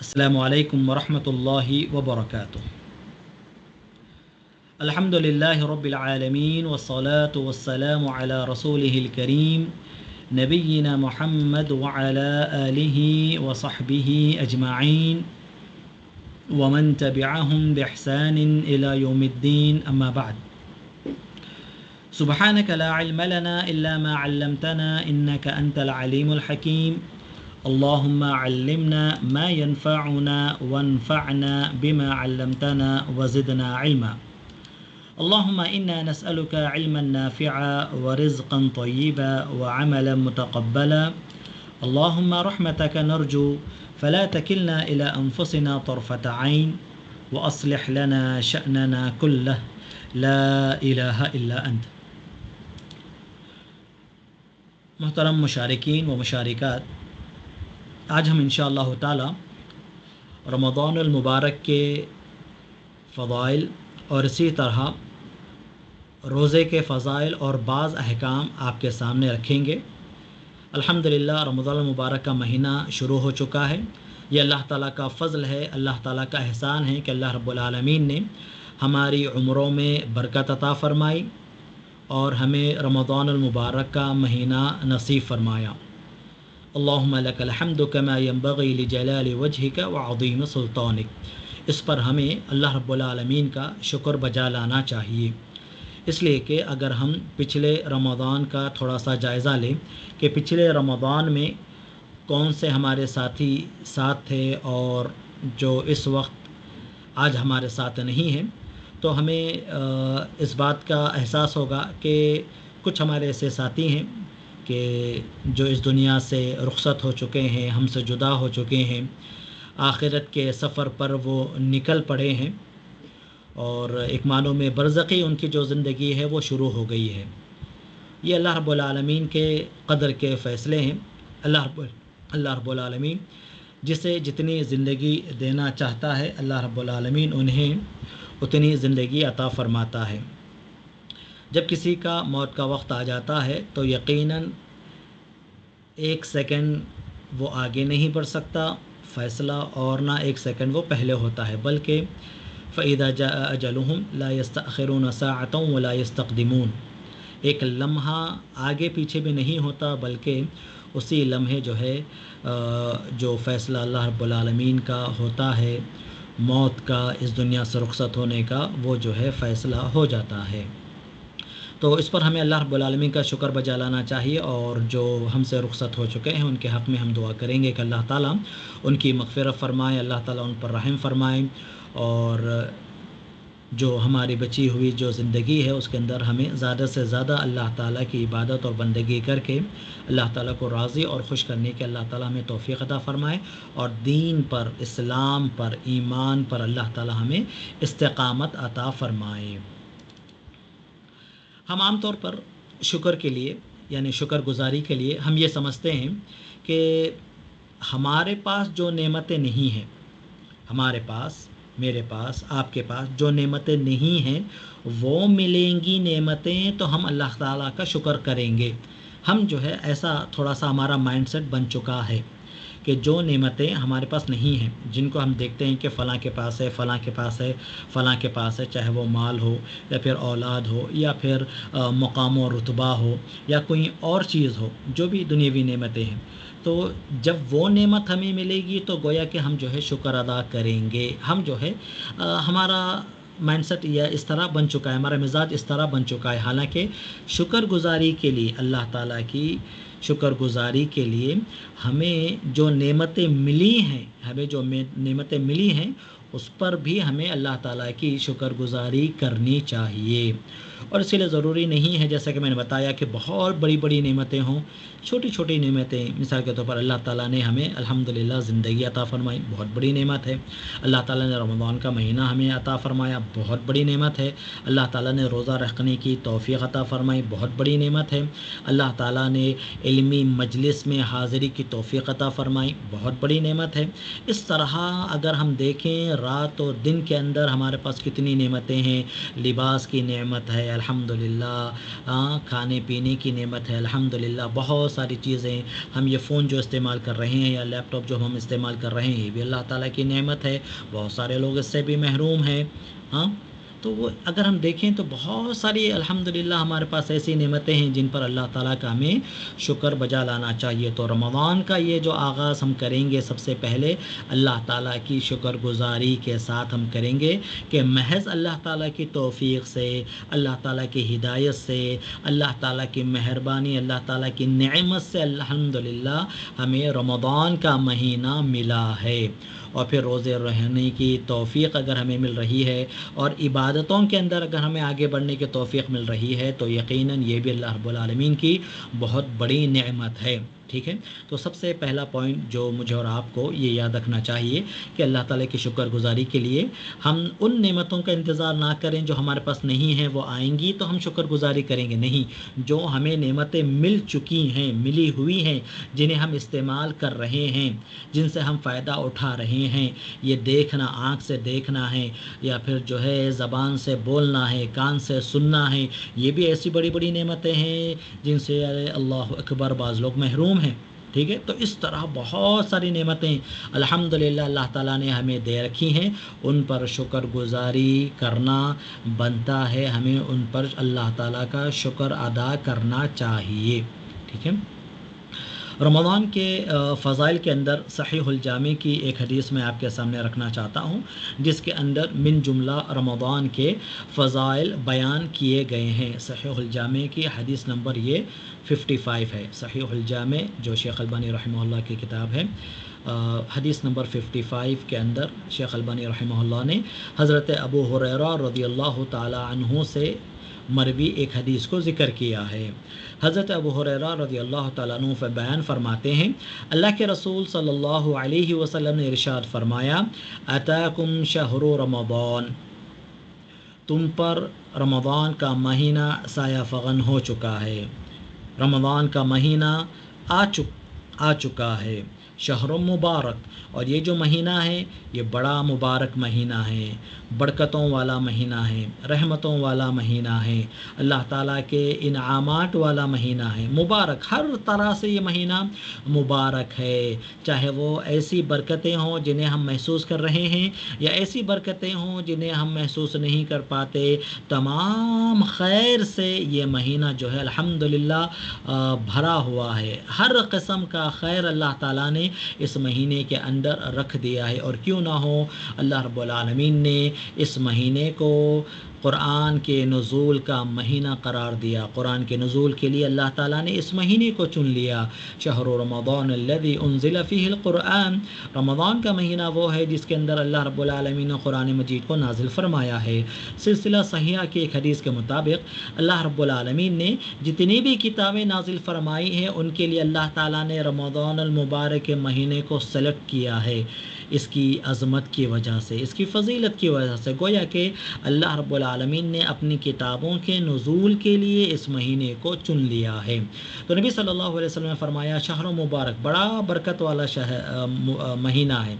السلام علیکم ورحمۃ اللہ وبرکاتہ۔ الحمد للہ رب العالمین والصلاة والسلام علی رسولہ الکریم نبینا محمد وعلی آلہ وصحبہ اجمعین ومن تبعہم بإحسان إلی یوم الدین، اما بعد۔ سبحانک لا علم لنا الا ما علمتنا انک انت العلیم الحکیم۔ اللهم علمنا ما ينفعنا وانفعنا بما علمتنا وزدنا علما۔ اللهم إنا نسألك علما نافعا ورزقا طيبا وعملا متقبلا۔ اللهم رحمتك نرجو فلا تكلنا إلى أنفسنا طرفة عين وأصلح لنا شأننا كله لا إله إلا أنت۔ محترم مشارکین و مشارکات، آج ہم انشاءاللہ تعالی رمضان المبارک کے فضائل اور اسی طرح روزے کے فضائل اور بعض احکام آپ کے سامنے رکھیں گے۔ الحمدللہ رمضان المبارک کا مہینہ شروع ہو چکا ہے۔ یہ اللہ تعالیٰ کا فضل ہے، اللہ تعالیٰ کا احسان ہے کہ اللہ رب العالمین نے ہماری عمروں میں برکت عطا فرمائی اور ہمیں رمضان المبارک کا مہینہ نصیب فرمایا۔ اللہم لک الحمد کما ینبغی لجلال وجہک وعظیم سلطانک۔ اس پر ہمیں اللہ رب العالمین کا شکر بجا لانا چاہیے، اس لیے کہ اگر ہم پچھلے رمضان کا تھوڑا سا جائزہ لیں کہ پچھلے رمضان میں کون سے ہمارے ساتھی ساتھ تھے اور جو اس وقت آج ہمارے ساتھ نہیں ہیں، تو ہمیں اس بات کا احساس ہوگا کہ کچھ ہمارے ایسے ساتھی ہیں کہ جو اس دنیا سے رخصت ہو چکے ہیں، ہم سے جدا ہو چکے ہیں، آخرت کے سفر پر وہ نکل پڑے ہیں اور ایک معنوں میں برزخی ان کی جو زندگی ہے وہ شروع ہو گئی ہے۔ یہ اللہ رب العالمین کے قدر کے فیصلے ہیں۔ اللہ رب العالمین جسے جتنی زندگی دینا چاہتا ہے، اللہ رب العالمین انہیں اتنی زندگی عطا فرماتا ہے۔ جب کسی کا موت کا وقت آ جاتا ہے تو یقیناً ایک سیکنڈ وہ آگے نہیں بڑھ سکتا فیصلہ، اور نہ ایک سیکنڈ وہ پہلے ہوتا ہے، بلکہ فَإِذَا جَاءَ أَجَلُهُمْ لَا يَسْتَأْخِرُونَ سَاعَةً وَلَا يَسْتَقْدِمُونَ۔ ایک لمحہ آگے پیچھے بھی نہیں ہوتا، بلکہ اسی لمحے جو ہے جو فیصلہ اللہ رب العالمین کا ہوتا ہے، موت کا، اس دنیا سے رخصت ہونے کا، وہ جو ہے فیصلہ ہو جاتا ہے۔ تو اس پر ہمیں اللہ رب العالمین کا شکر بجا لانا چاہیے، اور جو ہم سے رخصت ہو چکے ہیں ان کے حق میں ہم دعا کریں گے کہ اللہ تعالیٰ ان کی مغفرت فرمائے، اللہ تعالیٰ ان پر رحم فرمائے، اور جو ہماری بچی ہوئی جو زندگی ہے اس کے اندر ہمیں زیادہ سے زیادہ اللہ تعالیٰ کی عبادت اور بندگی کر کے اللہ تعالیٰ کو راضی اور خوش کرنے کے اللہ تعالیٰ ہمیں توفیق عطا فرمائے، اور دین پر، اسلام پر، ایمان پر اللہ تعالیٰ ہمیں استقامت عطا فرمائے۔ ہم عام طور پر شکر کے لیے، یعنی شکر گزاری کے لیے ہم یہ سمجھتے ہیں کہ ہمارے پاس جو نعمتیں نہیں ہیں، ہمارے پاس، میرے پاس، آپ کے پاس جو نعمتیں نہیں ہیں وہ ملیں گی نعمتیں تو ہم اللہ تعالیٰ کا شکر کریں گے۔ ہم جو ہے ایسا تھوڑا سا ہمارا مائنڈ سیٹ بن چکا ہے کہ جو نعمتیں ہمارے پاس نہیں ہیں، جن کو ہم دیکھتے ہیں کہ فلاں کے پاس ہے، فلاں کے پاس ہے، فلاں کے پاس ہے، چاہے وہ مال ہو یا پھر اولاد ہو یا پھر مقام و رتبہ ہو یا کوئی اور چیز ہو، جو بھی دنیاوی نعمتیں ہیں، تو جب وہ نعمت ہمیں ملے گی تو گویا کہ ہم جو ہے شکر ادا کریں گے۔ ہم جو ہے ہمارا مائنڈ سیٹ یا اس طرح بن چکا ہے، ہمارا مزاج اس طرح بن چکا ہے، حالانکہ شکر گزاری کے لیے، اللہ تعالیٰ کی شکر گزاری کے لیے ہمیں جو نعمتیں ملی ہیں، ہمیں جو نعمتیں ملی ہیں اس پر بھی ہمیں اللہ تعالیٰ کی شکر گزاری کرنی چاہیے۔ اور اسی لیے ضروری نہیں ہے، جیسا کہ میں نے بتایا، کہ بہت بڑی بڑی نعمتیں ہوں، چھوٹی چھوٹی نعمتیں، مثال کے طور پر اللہ تعالیٰ نے ہمیں الحمدللہ زندگی عطا فرمائی، بہت بڑی نعمت ہے۔ اللہ تعالیٰ نے رمضان کا مہینہ ہمیں عطا فرمایا، بہت بڑی نعمت ہے۔ اللہ تعالیٰ نے روزہ رکھنے کی توفیق عطا فرمائی، بہت بڑی نعمت ہے۔ اللہ تعالیٰ نے علمی مجلس میں حاضری کی توفیق عطا فرمائی، بہت بڑی نعمت ہے۔ اس طرح اگر ہم دیکھیں رات اور دن کے اندر ہمارے پاس کتنی نعمتیں ہیں، لباس کی نعمت ہے، الحمدللہ، کھانے پینے کی نعمت ہے الحمدللہ، بہت ساری چیزیں، ہم یہ فون جو استعمال کر رہے ہیں یا لیپ ٹاپ جو ہم استعمال کر رہے ہیں یہ بھی اللہ تعالیٰ کی نعمت ہے، بہت سارے لوگ اس سے بھی محروم ہیں. ہاں، تو وہ اگر ہم دیکھیں تو بہت ساری الحمدللہ ہمارے پاس ایسی نعمتیں ہیں جن پر اللہ تعالیٰ کا ہمیں شکر بجا لانا چاہیے. تو رمضان کا یہ جو آغاز ہم کریں گے سب سے پہلے اللہ تعالیٰ کی شکر گزاری کے ساتھ ہم کریں گے کہ محض اللہ تعالیٰ کی توفیق سے، اللہ تعالیٰ کی ہدایت سے، اللہ تعالیٰ کی مہربانی، اللہ تعالیٰ کی نعمت سے الحمدللہ ہمیں رمضان کا مہینہ ملا ہے. اور پھر روزے رہنے کی توفیق اگر ہمیں مل رہی ہے اور عبادتوں کے اندر اگر ہمیں آگے بڑھنے کی توفیق مل رہی ہے تو یقیناً یہ بھی اللہ رب العالمین کی بہت بڑی نعمت ہے. ٹھیک ہے، تو سب سے پہلا پوائنٹ جو مجھے اور آپ کو یہ یاد رکھنا چاہیے کہ اللہ تعالیٰ کی شکر گزاری کے لیے ہم ان نعمتوں کا انتظار نہ کریں جو ہمارے پاس نہیں ہیں، وہ آئیں گی تو ہم شکر گزاری کریں گے. نہیں، جو ہمیں نعمتیں مل چکی ہیں، ملی ہوئی ہیں، جنہیں ہم استعمال کر رہے ہیں، جن سے ہم فائدہ اٹھا رہے ہیں، یہ دیکھنا، آنکھ سے دیکھنا ہے یا پھر جو ہے زبان سے بولنا ہے، کان سے سننا ہے، یہ بھی ایسی بڑی بڑی نعمتیں ہیں جن سے اللہ اکبر بعض لوگ محروم ہیں. ٹھیک ہے، تو اس طرح بہت ساری نعمتیں الحمدللہ اللہ تعالیٰ نے ہمیں دے رکھی ہیں، ان پر شکر گزاری کرنا بنتا ہے، ہمیں ان پر اللہ تعالیٰ کا شکر ادا کرنا چاہیے. ٹھیک ہے، رمضان کے فضائل کے اندر صحیح الجامع کی ایک حدیث میں آپ کے سامنے رکھنا چاہتا ہوں جس کے اندر من جملہ رمضان کے فضائل بیان کیے گئے ہیں. صحیح الجامع کی حدیث نمبر یہ 55 ہے. صحیح الجامع جو شیخ البانی رحمہ اللہ کی کتاب ہے، حدیث نمبر 55 کے اندر شیخ البانی رحمہ اللہ نے حضرت ابو ہریرہ رضی اللہ تعالی عنہ سے مروی ایک حدیث کو ذکر کیا ہے. حضرت ابو ہریرہ رضی اللہ تعالیٰ عنہ بیان فرماتے ہیں، اللہ کے رسول صلی اللہ علیہ وسلم نے ارشاد فرمایا، اتاکم شہر رمضان، تم پر رمضان کا مہینہ سایہ فغن ہو چکا ہے، رمضان کا مہینہ آ چکا ہے. شہر مبارک، اور یہ جو مہینہ ہے یہ بڑا مبارک مہینہ ہے، برکتوں والا مہینہ ہے، رحمتوں والا مہینہ ہے، اللہ تعالیٰ کے انعامات والا مہینہ ہے، مبارک، ہر طرح سے یہ مہینہ مبارک ہے. چاہے وہ ایسی برکتیں ہوں جنہیں ہم محسوس کر رہے ہیں یا ایسی برکتیں ہوں جنہیں ہم محسوس نہیں کر پاتے، تمام خیر سے یہ مہینہ جو ہے الحمدللہ بھرا ہوا ہے. ہر قسم کا خیر اللہ تعالیٰ نے اس مہینے کے اندر رکھ دیا ہے. اور کیوں نہ ہو، اللہ رب العالمین نے اس مہینے کو قرآن کے نزول کا مہینہ قرار دیا. قرآن کے نزول کے لیے اللہ تعالیٰ نے اس مہینے کو چن لیا. شہر رمضان الذی انزل فیہ القرآن، رمضان کا مہینہ وہ ہے جس کے اندر اللہ رب العالمین نے قرآن مجید کو نازل فرمایا ہے. سلسلہ صحیحہ کی ایک حدیث کے مطابق اللہ رب العالمین نے جتنی بھی کتابیں نازل فرمائی ہیں ان کے لیے اللہ تعالیٰ نے رمضان المبارک کے مہینے کو سلیکٹ کیا ہے، اس کی عظمت کی وجہ سے، اس کی فضیلت کی وجہ سے. گویا کہ اللہ رب العالمین نے اپنی کتابوں کے نزول کے لیے اس مہینے کو چن لیا ہے. تو نبی صلی اللہ علیہ وسلم نے فرمایا، شہر مبارک، بڑا برکت والا مہینہ ہے،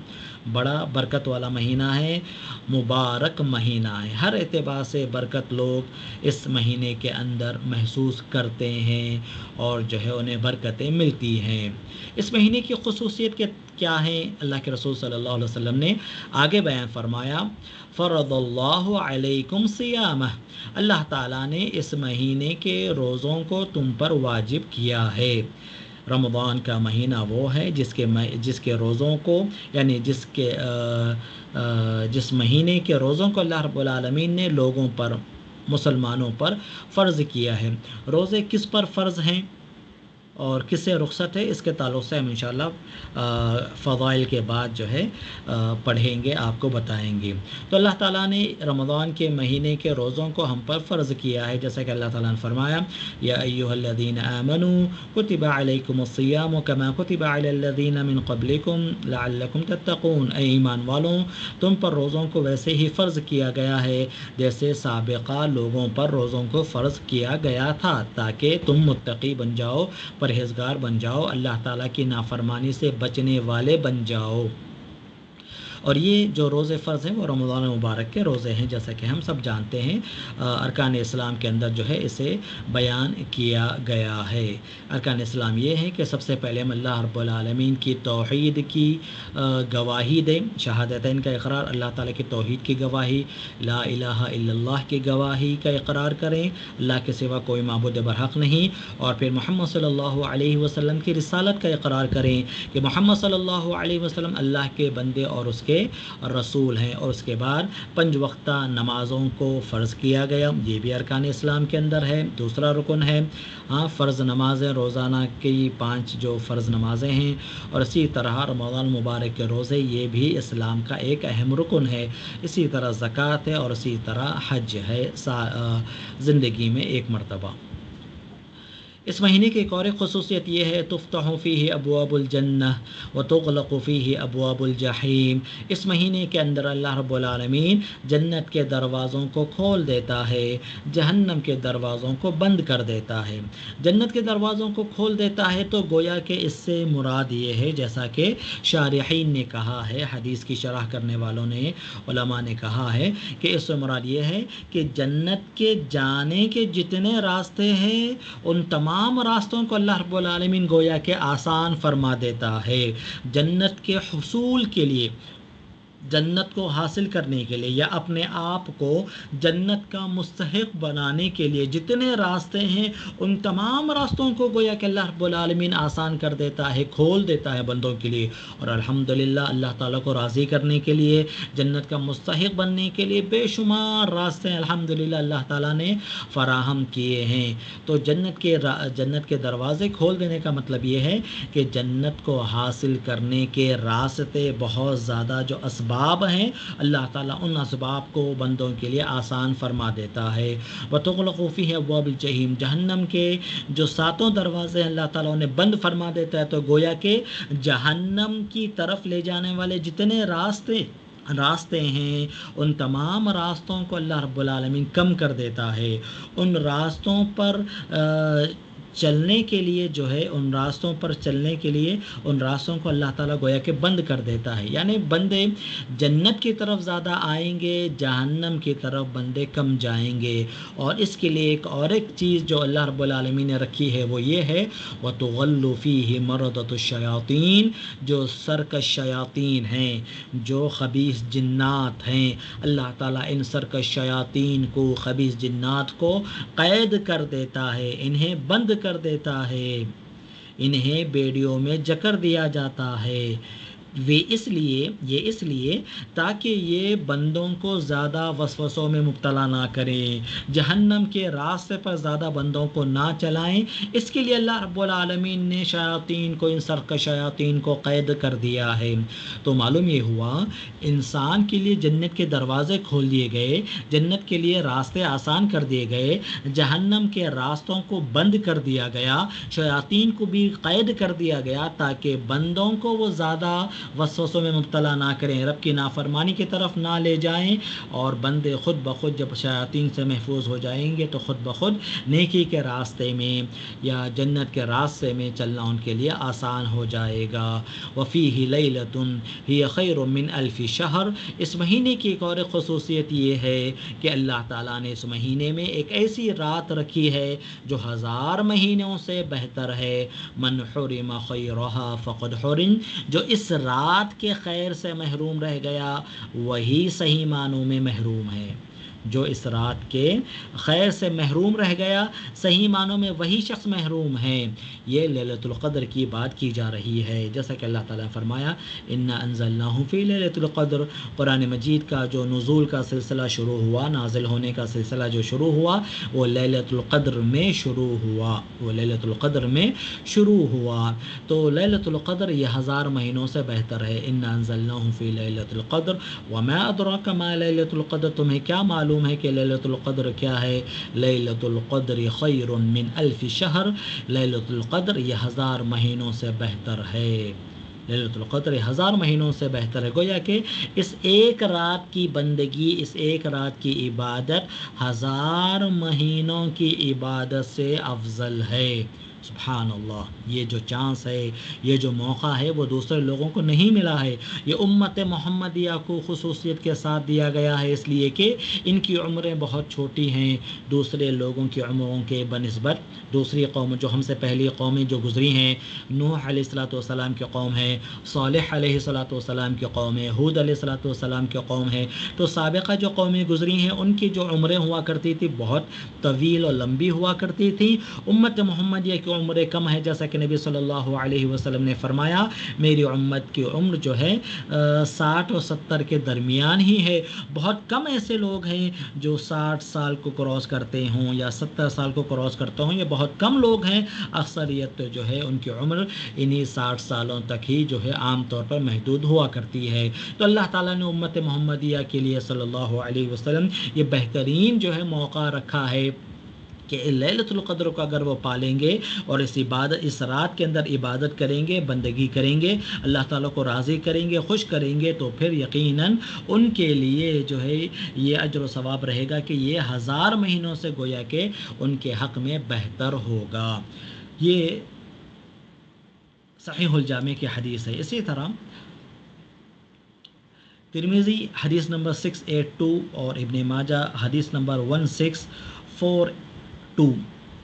بڑا برکت والا مہینہ ہے، مبارک مہینہ ہے. ہر اعتبار سے برکت لوگ اس مہینے کے اندر محسوس کرتے ہیں اور جو ہے انہیں برکتیں ملتی ہیں. اس مہینے کی خصوصیت کیا ہیں؟ اللہ کے رسول صلی اللہ علیہ وسلم نے آگے بیان فرمایا، فرض اللہ علیکم صیامہ، اللہ تعالیٰ نے اس مہینے کے روزوں کو تم پر واجب کیا ہے. رمضان کا مہینہ وہ ہے جس کے روزوں کو، یعنی جس مہینے کے روزوں کو اللہ رب العالمین نے لوگوں پر، مسلمانوں پر فرض کیا ہے. روزے کس پر فرض ہیں اور کس سے رخصت ہے، اس کے تعلق سے ہم انشاءاللہ فضائل کے بعد جو ہے پڑھیں گے، آپ کو بتائیں گے. تو اللہ تعالیٰ نے رمضان کے مہینے کے روزوں کو ہم پر فرض کیا ہے، جیسا کہ اللہ تعالیٰ نے فرمایا، یا ایھا الذین آمنوا کتب علیکم الصیام کما کتب علی الذین من قبلکم لعلکم تتقون، اے ایمان والوں، تم پر روزوں کو ویسے ہی فرض کیا گیا ہے جیسے سابقہ لوگوں پر روزوں کو فرض کیا گیا تھا، تاکہ تم متقی بن جاؤ، پرہیزگار بن جاؤ، اللہ تعالیٰ کی نافرمانی سے بچنے والے بن جاؤ. اور یہ جو روزے فرض ہیں وہ رمضان مبارک کے روزے ہیں، جیسا کہ ہم سب جانتے ہیں۔ ارکان اسلام کے اندر جو ہے اسے بیان کیا گیا ہے۔ ارکان اسلام یہ ہے کہ سب سے پہلے ہم اللہ رب العالمین کی توحید کی گواہی دیں، شہادتین کا اقرار، اللہ تعالیٰ کی توحید کی گواہی، لا الہ الا اللہ کی گواہی کا اقرار کریں، اللہ کے سوا کوئی معبود برحق نہیں، اور پھر محمد صلی اللہ علیہ وسلم کی رسالت کا اقرار کریں کہ محمد صلی اللہ علیہ وسلم اللہ کے بندے اور اس کے رسول ہیں، اور اس کے بعد 5 وقتہ نمازوں کو فرض کیا گیا، یہ بھی ارکان اسلام کے اندر ہے، دوسرا رکن ہے۔ فرض نمازیں روزانہ کی 5 جو فرض نمازیں ہیں، اور اسی طرح رمضان مبارک کے روزے، یہ بھی اسلام کا ایک اہم رکن ہے۔ اسی طرح زکوٰۃ ہے، اور اسی طرح حج ہے زندگی میں ایک مرتبہ۔ اس مہینے کی ایک اور خصوصیت یہ ہے، تفتح فیہ ابواب الجنہ وتغلق فیہ ابواب الجحیم۔ اس مہینے کے اندر اللہ رب العالمین جنت کے دروازوں کو کھول دیتا ہے، جہنم کے دروازوں کو بند کر دیتا ہے۔ جنت کے دروازوں کو کھول دیتا ہے تو گویا کہ اس سے مراد یہ ہے، جیسا کہ شارحین نے کہا ہے، حدیث کی شرح کرنے والوں نے، علماء نے کہا ہے کہ اس سے مراد یہ ہے کہ جنت کے جانے کے جتنے راستے ہیں ان تمام راستوں کو اللہ رب العالمین گویا کہ آسان فرما دیتا ہے۔ جنت کے حصول کے لیے، جنت کو حاصل کرنے کے لیے، یا اپنے آپ کو جنت کا مستحق بنانے کے لیے جتنے راستے ہیں ان تمام راستوں کو گویا کہ اللہ رب العالمین آسان کر دیتا ہے، کھول دیتا ہے بندوں کے لیے۔ اور الحمدللہ اللہ تعالیٰ کو راضی کرنے کے لیے، جنت کا مستحق بننے کے لیے بے شمار راستے الحمدللہ اللہ تعالیٰ نے فراہم کیے ہیں۔ تو جنت کے دروازے کھول دینے کا مطلب یہ ہے کہ جنت کو حاصل کرنے کے راستے بہت زیادہ جو اسباب ہیں، اللہ تعالیٰ ان اسباب کو بندوں کے لیے آسان فرما دیتا ہے۔ وتغلق فیہ ابواب الجحیم، جہنم کے جو 7 دروازے اللہ تعالیٰ نے بند فرما دیتا ہے، تو گویا کہ جہنم کی طرف لے جانے والے جتنے راستے ہیں ان تمام راستوں کو اللہ رب العالمین کم کر دیتا ہے۔ ان راستوں پر چلنے کے لیے جو ہے، ان راستوں کو اللہ تعالیٰ گویا کہ بند کر دیتا ہے، یعنی بندے جنت کی طرف زیادہ آئیں گے، جہنم کی طرف بندے کم جائیں گے۔ اور اس کے لیے ایک چیز جو اللہ رب العالمین نے رکھی ہے وہ یہ ہے، وَتُغَلُّ فِيهِ مَرَضَةُ الشَّيَاطِينِ، جو سرکش شیاطین ہیں، جو خبیث جنات ہیں، اللہ تعالیٰ ان سرکش شیاطین کو، خبیث جنات کو قید کر دیتا ہے، انہیں بند کر دیتا ہے، انہیں بیڑیوں میں جکڑ دیا جاتا ہے۔ اس لیے تاکہ یہ بندوں کو زیادہ وسوسوں میں مبتلا نہ کریں، جہنم کے راستے پر زیادہ بندوں کو نہ چلائیں، اس کے لیے اللہ رب العالمین نے شیاطین کو، ان سرکش شیاطین کو قید کر دیا ہے۔ تو معلوم یہ ہوا، انسان کے لیے جنت کے دروازے کھول دیے گئے، جنت کے لیے راستے آسان کر دیے گئے، جہنم کے راستوں کو بند کر دیا گیا، شیاطین کو بھی قید کر دیا گیا، تاکہ بندوں کو وہ زیادہ وسوسوں میں مبتلا نہ کریں، رب کی نافرمانی کی طرف نہ لے جائیں، اور بندے خود بخود جب شیاطین سے محفوظ ہو جائیں گے تو خود بخود نیکی کے راستے میں یا جنت کے راستے میں چلنا ان کے لیے آسان ہو جائے گا۔ وَفِيهِ لَيْلَةٌ هِيَ خَيْرٌ مِّنْ أَلْفِ شَهْرٍ، اس مہینے کی ایک اور خصوصیت یہ ہے کہ اللہ تعالیٰ نے اس مہینے میں ایک ایسی رات رکھی ہے جو 1000 مہینوں سے بہتر ہے۔ مَنْ حُرِمَ خَيْرَهَا فَقَدْ حُرِمَ، جو اس رات کے خیر سے محروم رہ گیا وہی صحیح معنوں میں محروم ہے۔ جو اس رات کے خیر سے محروم رہ گیا صحیح معنوں میں وہی شخص محروم ہے۔ یہ لیلۃ القدر کی بات کی جا رہی ہے، جیسا کہ اللہ تعالیٰ نے فرمایا اِنَّا أَنزَلْنَاهُ فِي لَيْلَةِ الْقَدْرِ، قرآن مجید کا جو نزول کا سلسلہ شروع ہوا، نازل ہونے کا سلسلہ جو شروع ہوا، وہ لیلۃ القدر میں شروع ہوا۔ تو لیلۃ القدر یہ 1000 مہینوں سے بہتر ہے۔ اِنَّا أَنزَلْنَاهُ فِي لَيْلَةِ الْقَدْرِ وَمَا أَدْرَاكَ مَا لَيْلَةُ الْقَدْرِ، تمہیں کیا معلوم ہے کہ لیلۃ القدر کیا ہے؟ لیلۃ القدر خیر من الف شہر، لیلۃ القدر یہ 1000 مہینوں سے بہتر ہے۔ لیلۃ القدر 1000 مہینوں سے بہتر ہے، گویا کہ اس ایک رات کی بندگی، اس ایک رات کی عبادت 1000 مہینوں کی عبادت سے افضل ہے۔ سبحان اللہ، یہ جو چانس ہے، یہ جو موقع ہے وہ دوسرے لوگوں کو نہیں ملا ہے. یہ امت محمدیہ کو خصوصیت کے ساتھ دیا گیا ہے، اس لیے کہ ان کی عمریں بہت چھوٹی ہیں دوسرے لوگوں کی عمروں کے بنسبت. دوسری قوم جو ہم سے پہلی قومیں جو گزری ہیں، نوح علیہ الصلوۃ والسلام کی قوم ہے، صالح علیہ الصلوۃ والسلام کی قوم ہے، ہود علیہ الصلوۃ والسلام کی قوم ہے. تو سابقہ جو قومیں گزری ہیں ان کی جو عمریں ہوا کرتی تھی بہت طویل اور لمبی ہوا کرتی تھی. امت محمدیہ کی عمریں کم ہے، جیسا کہ نبی صلی اللہ علیہ وسلم نے فرمایا میری امت کی عمر جو ہے 60 اور 70 کے درمیان ہی ہے. بہت کم ایسے لوگ ہیں جو 60 سال کو کراس کرتے ہوں یا 70 سال کو کراس کرتے ہوں، یہ بہت کم لوگ ہیں. اکثریت جو ہے ان کی عمر انہی 60 سالوں تک ہی جو ہے عام طور پر محدود ہوا کرتی ہے. تو اللہ تعالیٰ نے امت محمدیہ کے لیے صلی اللہ علیہ وسلم یہ بہترین جو ہے موقع رکھا ہے کہ لیلۃ القدر کو اگر وہ پالیں گے اور اس رات کے اندر عبادت کریں گے، بندگی کریں گے، اللہ تعالیٰ کو راضی کریں گے، خوش کریں گے، تو پھر یقیناً ان کے لیے جو ہے یہ اجر و ثواب رہے گا کہ یہ 1000 مہینوں سے گویا کہ ان کے حق میں بہتر ہوگا. یہ صحیح الجامع کی حدیث ہے. اسی طرح ترمذی حدیث نمبر 682 اور ابن ماجہ حدیث نمبر 1642،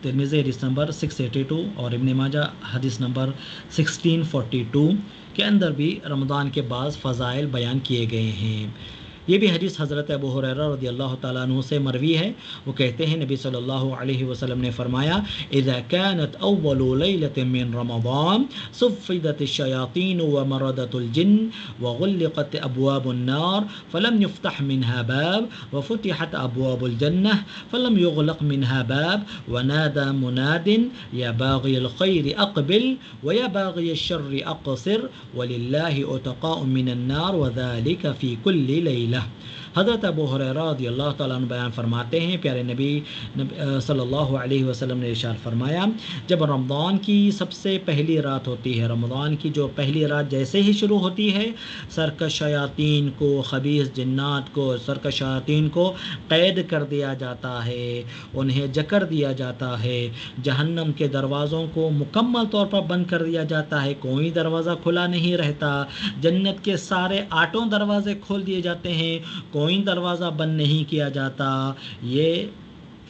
ترمذی حدیث نمبر 682 اور ابن ماجہ حدیث نمبر 1642 کے اندر بھی رمضان کے بعض فضائل بیان کیے گئے ہیں. یہ بھی حدیث حضرت ابو ہریرہ رضی اللہ تعالیٰ عنہ سے مروی ہے. وہ کہتے ہیں نبی صلی اللہ علیہ وسلم نے فرمایا اذا كانت اول ليلة من رمضان صفدت الشياطين ومردت الجن وغلقت ابواب النار فلم يفتح منها باب وفتحت ابواب الجنة فلم يغلق منها باب ونادى مناد يا باغي الخير اقبل ويا باغي الشر اقصر ولله عتقاء من النار وذلك في كل ليلة. حضرت ابو ہریرہ رضی اللہ تعالیٰ عنہ بیان فرماتے ہیں پیارے نبی صلی اللہ علیہ وسلم نے ارشاد فرمایا جب رمضان کی سب سے پہلی رات ہوتی ہے، رمضان کی جو پہلی رات جیسے ہی شروع ہوتی ہے، سرکش شیاطین کو، خبیث جنات کو، سرکش شیاطین کو قید کر دیا جاتا ہے، انہیں جکڑ دیا جاتا ہے، جہنم کے دروازوں کو مکمل طور پر بند کر دیا جاتا ہے، کوئی دروازہ کھلا نہیں رہتا، جنت کے سارے 8 دروازے کھول دیے جاتے ہیں، کوئی دروازہ بند نہیں کیا جاتا. یہ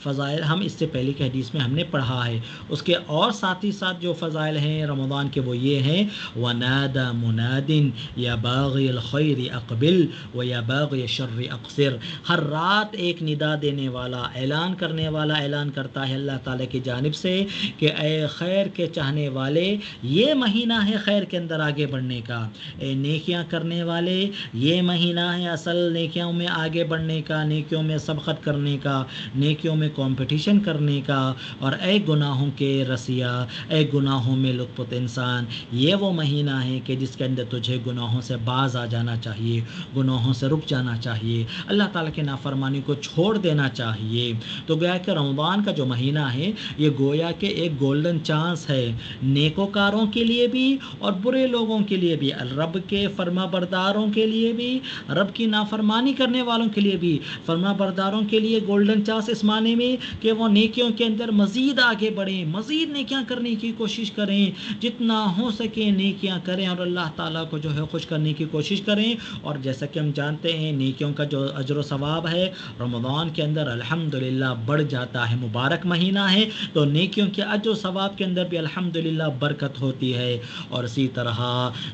فضائل ہم اس سے پہلے کی حدیث میں ہم نے پڑھا ہے. اس کے اور ساتھ ہی ساتھ جو فضائل ہیں رمضان کے وہ یہ ہیں وَنَادَى مُنَادٍ يَا بَاغِيَ الْخَيْرِ أَقْبِلْ وَيَا بَاغِيَ الشَّرِّ أَقْصِرْ. ہر رات ایک ندا دینے والا، اعلان کرنے والا اعلان کرتا ہے اللہ تعالیٰ کی جانب سے کہ اے خیر کے چاہنے والے، یہ مہینہ ہے خیر کے اندر آگے بڑھنے کا، اے نیکیاں کرنے والے، یہ مہینہ ہے اصل نیکیوں میں آگے بڑھنے کا، نیکیوں میں سبقت کرنے کا، نیکیوں میں کمپٹیشن کرنے کا، اور اے گناہوں کے رسیا، اے گناہوں میں لطف انسان، یہ وہ مہینہ ہے کہ جس کے اندر تجھے گناہوں سے باز آ جانا چاہیے، گناہوں سے رک جانا چاہیے، اللہ تعالیٰ کی نافرمانی کو چھوڑ دینا چاہیے. تو گویا کہ رمضان کا جو مہینہ ہے یہ گویا کہ ایک گولڈن چانس ہے نیکوکاروں کے لیے بھی اور برے لوگوں کے لیے بھی، رب کے فرما برداروں کے لیے بھی، رب کی نافرمانی کرنے والوں کے لیے بھی. فرما برداروں کے لیے گولڈن چانس اس معنی میں کہ وہ نیکیوں کے اندر مزید آگے بڑھیں، مزید نیکیاں کرنے کی کوشش کریں، جتنا ہو سکے نیکیاں کریں اور اللہ تعالیٰ کو جو ہے خوش کرنے کی کوشش کریں. اور جیسا کہ ہم جانتے ہیں نیکیوں کا جو اجر و ثواب ہے رمضان کے اندر الحمدللہ بڑھ جاتا ہے. مبارک مہینہ ہے تو نیکیوں کے اجر و ثواب کے اندر بھی الحمدللہ برکت ہوتی ہے. اور اسی طرح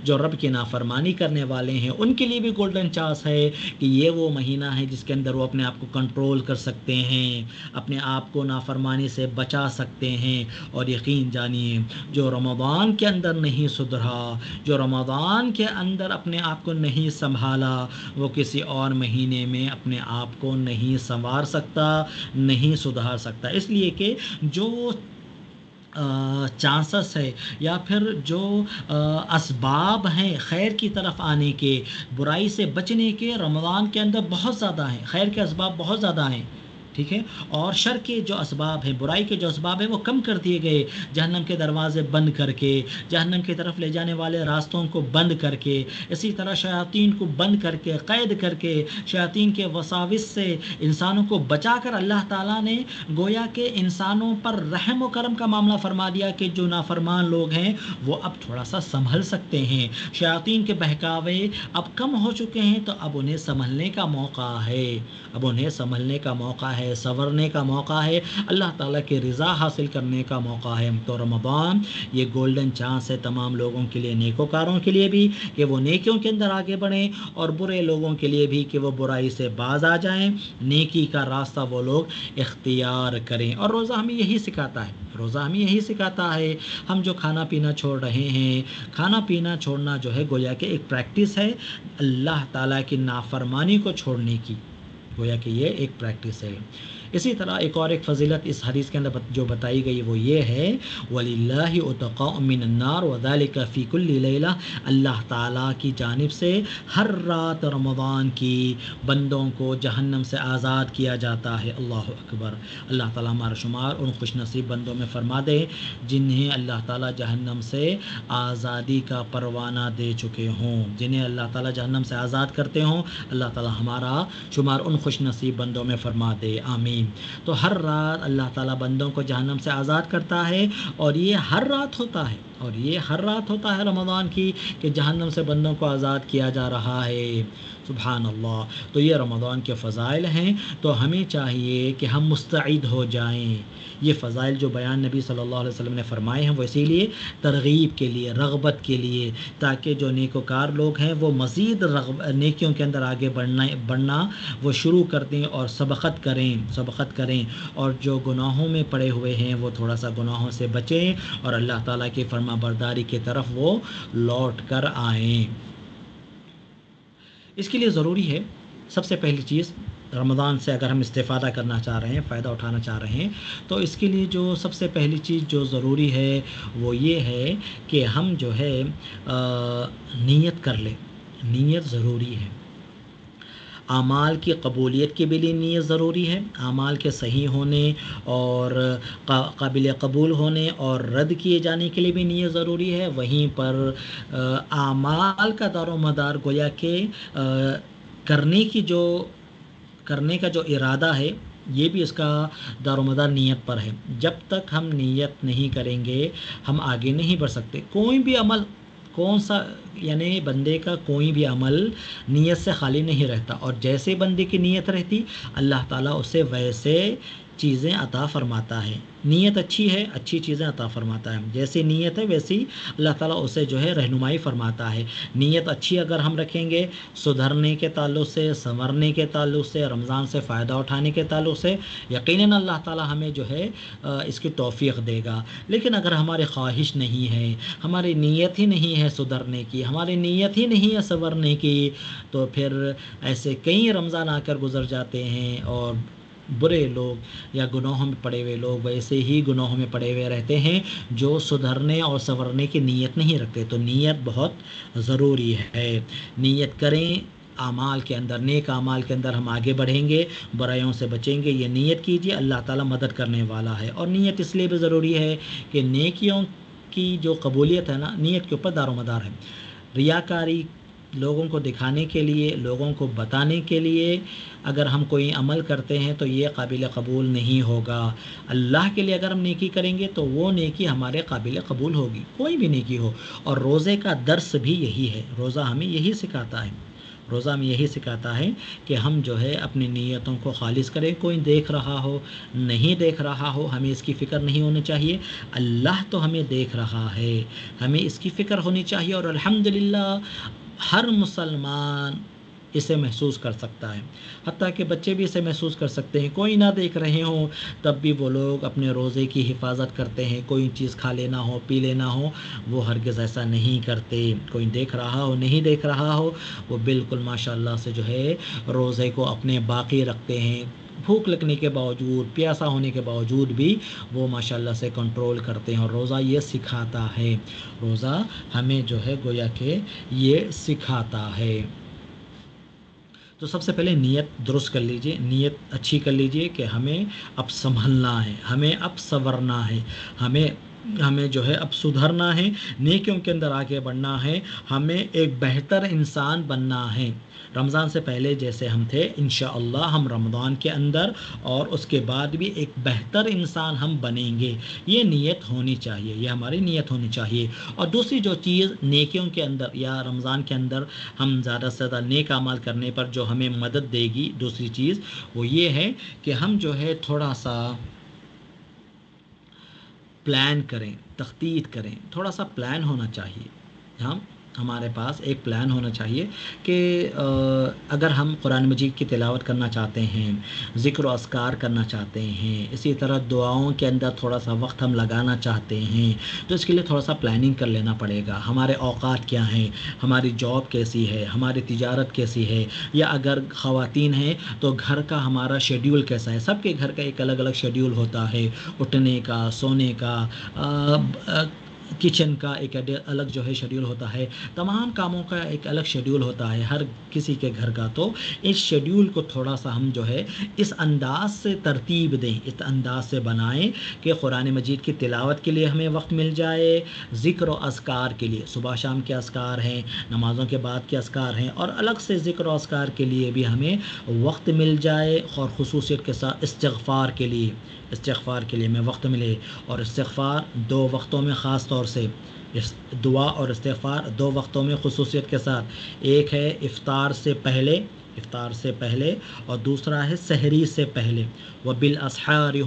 جو رب کی نافرمانی کرنے والے ہیں ان کے لیے بھی گولڈن چانس ہے کہ یہ وہ مہینہ ہے جس کے اندر وہ اپنے آپ کو کنٹرول کر سکتے ہیں، اپنے آپ کو نافرمانی سے بچا سکتے ہیں. اور یقین جانیے جو رمضان کے اندر نہیں سدھرا، جو رمضان کے اندر اپنے آپ کو نہیں سنبھالا، وہ کسی اور مہینے میں اپنے آپ کو نہیں سنوار سکتا، نہیں سدھار سکتا. اس لیے کہ جو چانسز ہے یا پھر جو اسباب ہیں خیر کی طرف آنے کے، برائی سے بچنے کے، رمضان کے اندر بہت زیادہ ہیں، خیر کے اسباب بہت زیادہ ہیں. ٹھیک ہے، اور شر کے جو اسباب ہیں، برائی کے جو اسباب ہیں وہ کم کر دیے گئے، جہنم کے دروازے بند کر کے، جہنم کی طرف لے جانے والے راستوں کو بند کر کے، اسی طرح شیاطین کو بند کر کے، قید کر کے، شیاطین کے وساوس سے انسانوں کو بچا کر اللہ تعالیٰ نے گویا کہ انسانوں پر رحم و کرم کا معاملہ فرما دیا کہ جو نافرمان لوگ ہیں وہ اب تھوڑا سا سنبھل سکتے ہیں، شیاطین کے بہکاوے اب کم ہو چکے ہیں، تو اب انہیں سنبھلنے کا موقع ہے، اب انہیں سنبھلنے کا موقع ہے، سنورنے کا موقع ہے، اللہ تعالیٰ کی رضا حاصل کرنے کا موقع ہے۔ تو رمضان یہ گولڈن چانس ہے تمام لوگوں کے لیے، نیکوکاروں کے لیے بھی کہ وہ نیکیوں کے اندر آگے بڑھیں، اور برے لوگوں کے لیے بھی کہ وہ برائی سے باز آ جائیں، نیکی کا راستہ وہ لوگ اختیار کریں۔ اور روزہ ہمیں یہی سکھاتا ہے، روزہ ہمیں یہی سکھاتا ہے، ہم جو کھانا پینا چھوڑ رہے ہیں، کھانا پینا چھوڑنا جو ہے گویا کہ ایک پریکٹس ہے اللہ تعالیٰ کی نافرمانی کو چھوڑنے کی، گویا کہ یہ ایک پریکٹس ہے۔ اسی طرح ایک اور ایک فضیلت اس حدیث کے اندر جو بتائی گئی وہ یہ ہے، وَلِلَّهِ عُتَقَاءٌ مِّنَ النَّارِ وَذَلِكَ فِي كُلِّ لَيْلَةٍ، اللہ تعالیٰ کی جانب سے ہر رات رمضان کی بندوں کو جہنم سے آزاد کیا جاتا ہے۔ اللہ اکبر، اللہ تعالیٰ ہمارا شمار ان خوش نصیب بندوں میں فرما دے جنہیں اللہ تعالیٰ جہنم سے آزادی کا پروانہ دے چکے ہوں، جنہیں اللہ تعالیٰ جہنم سے آزاد کرتے ہوں، اللہ تعالیٰ ہمارا شمار ان خوش نصیب بندوں میں فرما دے، آمین۔ تو ہر رات اللہ تعالیٰ بندوں کو جہنم سے آزاد کرتا ہے، اور یہ ہر رات ہوتا ہے، اور یہ ہر رات ہوتا ہے رمضان کی کہ جہنم سے بندوں کو آزاد کیا جا رہا ہے، سبحان اللہ۔ تو یہ رمضان کے فضائل ہیں، تو ہمیں چاہیے کہ ہم مستعد ہو جائیں۔ یہ فضائل جو بیان نبی صلی اللہ علیہ وسلم نے فرمائے ہیں وہ اسی لیے ترغیب کے لیے، رغبت کے لیے، تاکہ جو نیکوکار لوگ ہیں وہ مزید نیکیوں کے اندر آگے بڑھنا وہ شروع کر دیں اور سبقت کریں، اور جو گناہوں میں پڑے ہوئے ہیں وہ تھوڑا سا گناہوں سے بچیں، اور اللہ تعالیٰ کی فرما برداری کی طرف وہ لوٹ کر آئیں۔ اس کے لیے ضروری ہے، سب سے پہلی چیز رمضان سے اگر ہم استفادہ کرنا چاہ رہے ہیں، فائدہ اٹھانا چاہ رہے ہیں، تو اس کے لیے جو سب سے پہلی چیز جو ضروری ہے وہ یہ ہے کہ ہم جو ہے نیت کر لیں، نیت ضروری ہے۔ اعمال کی قبولیت کے لیے نیت ضروری ہے، اعمال کے صحیح ہونے اور قابل قبول ہونے اور رد کیے جانے کے لیے بھی نیت ضروری ہے۔ وہیں پر اعمال کا دار و مدار گویا کہ کرنے کا جو ارادہ ہے یہ بھی اس کا دار و مدار نیت پر ہے۔ جب تک ہم نیت نہیں کریں گے ہم آگے نہیں بڑھ سکتے۔ کوئی بھی عمل یعنی بندے کا کوئی بھی عمل نیت سے خالی نہیں رہتا، اور جیسے بندے کی نیت رہتی اللہ تعالیٰ اسے ویسے چیزیں عطا فرماتا ہے۔ نیت اچھی ہے، اچھی چیزیں عطا فرماتا ہے، جیسی نیت ہے ویسی اللہ تعالیٰ اسے جو ہے رہنمائی فرماتا ہے۔ نیت اچھی اگر ہم رکھیں گے سدھرنے کے تعلق سے، سنورنے کے تعلق سے، رمضان سے فائدہ اٹھانے کے تعلق سے، یقیناً اللہ تعالیٰ ہمیں جو ہے اس کی توفیق دے گا۔ لیکن اگر ہماری خواہش نہیں ہے، ہماری نیت ہی نہیں ہے سدھرنے کی، ہماری نیت ہی نہیں ہے سنورنے کی، تو پھر ایسے کئی رمضان آ کر گزر جاتے ہیں، اور برے لوگ یا گناہوں میں پڑے ہوئے لوگ ویسے ہی گناہوں میں پڑے ہوئے رہتے ہیں جو سدھرنے اور سنورنے کی نیت نہیں رکھتے۔ تو نیت بہت ضروری ہے، نیت کریں اعمال کے اندر، نیک اعمال کے اندر ہم آگے بڑھیں گے، برائیوں سے بچیں گے، یہ نیت کیجیے، اللہ تعالیٰ مدد کرنے والا ہے۔ اور نیت اس لیے بھی ضروری ہے کہ نیکیوں کی جو قبولیت ہے نا، نیت کے اوپر دار و مدار ہے۔ ریاکاری لوگوں کو دکھانے کے لیے، لوگوں کو بتانے کے لیے اگر ہم کوئی عمل کرتے ہیں تو یہ قابل قبول نہیں ہوگا۔ اللہ کے لیے اگر ہم نیکی کریں گے تو وہ نیکی ہمارے قابل قبول ہوگی، کوئی بھی نیکی ہو۔ اور روزے کا درس بھی یہی ہے، روزہ ہمیں یہی سکھاتا ہے، روزہ میں یہی سکھاتا ہے کہ ہم جو ہے اپنی نیتوں کو خالص کریں، کوئی دیکھ رہا ہو نہیں دیکھ رہا ہو ہمیں اس کی فکر نہیں ہونی چاہیے، اللہ تو ہمیں دیکھ رہا ہے، ہمیں اس کی فکر ہونی چاہیے۔ اور الحمدللہ ہر مسلمان اسے محسوس کر سکتا ہے، حتیٰ کہ بچے بھی اسے محسوس کر سکتے ہیں، کوئی نہ دیکھ رہے ہوں تب بھی وہ لوگ اپنے روزے کی حفاظت کرتے ہیں، کوئی چیز کھا لینا ہو پی لینا ہو وہ ہرگز ایسا نہیں کرتے، کوئی دیکھ رہا ہو نہیں دیکھ رہا ہو وہ بالکل ماشاءاللہ سے جو ہے روزے کو اپنے باقی رکھتے ہیں، بھوک لگنے کے باوجود، پیاسا ہونے کے باوجود بھی وہ ماشاءاللہ سے کنٹرول کرتے ہیں۔ اور روزہ یہ سکھاتا ہے، روزہ ہمیں جو ہے گویا کہ یہ سکھاتا ہے۔ تو سب سے پہلے نیت درست کر لیجئے، نیت اچھی کر لیجئے کہ ہمیں اب سنبھلنا ہے، ہمیں اب سنورنا ہے، ہمیں جو ہے اب سدھرنا ہے، نیکیوں کے اندر آگے بڑھنا ہے، ہمیں ایک بہتر انسان بننا ہے۔ رمضان سے پہلے جیسے ہم تھے انشاءاللہ ہم رمضان کے اندر اور اس کے بعد بھی ایک بہتر انسان ہم بنیں گے۔ یہ نیت ہونی چاہیے، یہ ہماری نیت ہونی چاہیے۔ اور دوسری جو چیز نیکیوں کے اندر یا رمضان کے اندر ہم زیادہ سے زیادہ نیک اعمال کرنے پر جو ہمیں مدد دے گی، دوسری چیز وہ یہ ہے کہ ہم جو ہے تھوڑا سا پلان کریں، تخطیط کریں، تھوڑا سا پلان ہونا چاہیے۔ ہمارے پاس ایک پلان ہونا چاہیے کہ اگر ہم قرآن مجید کی تلاوت کرنا چاہتے ہیں، ذکر و اذکار کرنا چاہتے ہیں، اسی طرح دعاؤں کے اندر تھوڑا سا وقت ہم لگانا چاہتے ہیں، تو اس کے لیے تھوڑا سا پلاننگ کر لینا پڑے گا۔ ہمارے اوقات کیا ہیں، ہماری جاب کیسی ہے، ہماری تجارت کیسی ہے، یا اگر خواتین ہیں تو گھر کا ہمارا شیڈیول کیسا ہے۔ سب کے گھر کا ایک الگ الگ شیڈیول ہوتا ہے، اٹھنے کا، سونے کا، کچن کا ایک الگ جو ہے شیڈیول ہوتا ہے، تمام کاموں کا ایک الگ شیڈیول ہوتا ہے ہر کسی کے گھر کا۔ تو اس شیڈیول کو تھوڑا سا ہم جو ہے اس انداز سے ترتیب دیں، اس انداز سے بنائیں کہ قرآن مجید کی تلاوت کے لیے ہمیں وقت مل جائے، ذکر و اذکار کے لیے صبح شام کے اذکار ہیں، نمازوں کے بعد کے اذکار ہیں، اور الگ سے ذکر و اذکار کے لیے بھی ہمیں وقت مل جائے، اور خصوصیت کے ساتھ استغفار کے لیے میں وقت ملے۔ اور استغفار 2 وقتوں میں، خاص طور سے دعا اور استغفار 2 وقتوں میں خصوصیت کے ساتھ، ایک ہے افطار سے پہلے اور دوسرا ہے سحری سے پہلے۔ وَبِالْأَسْحَارِ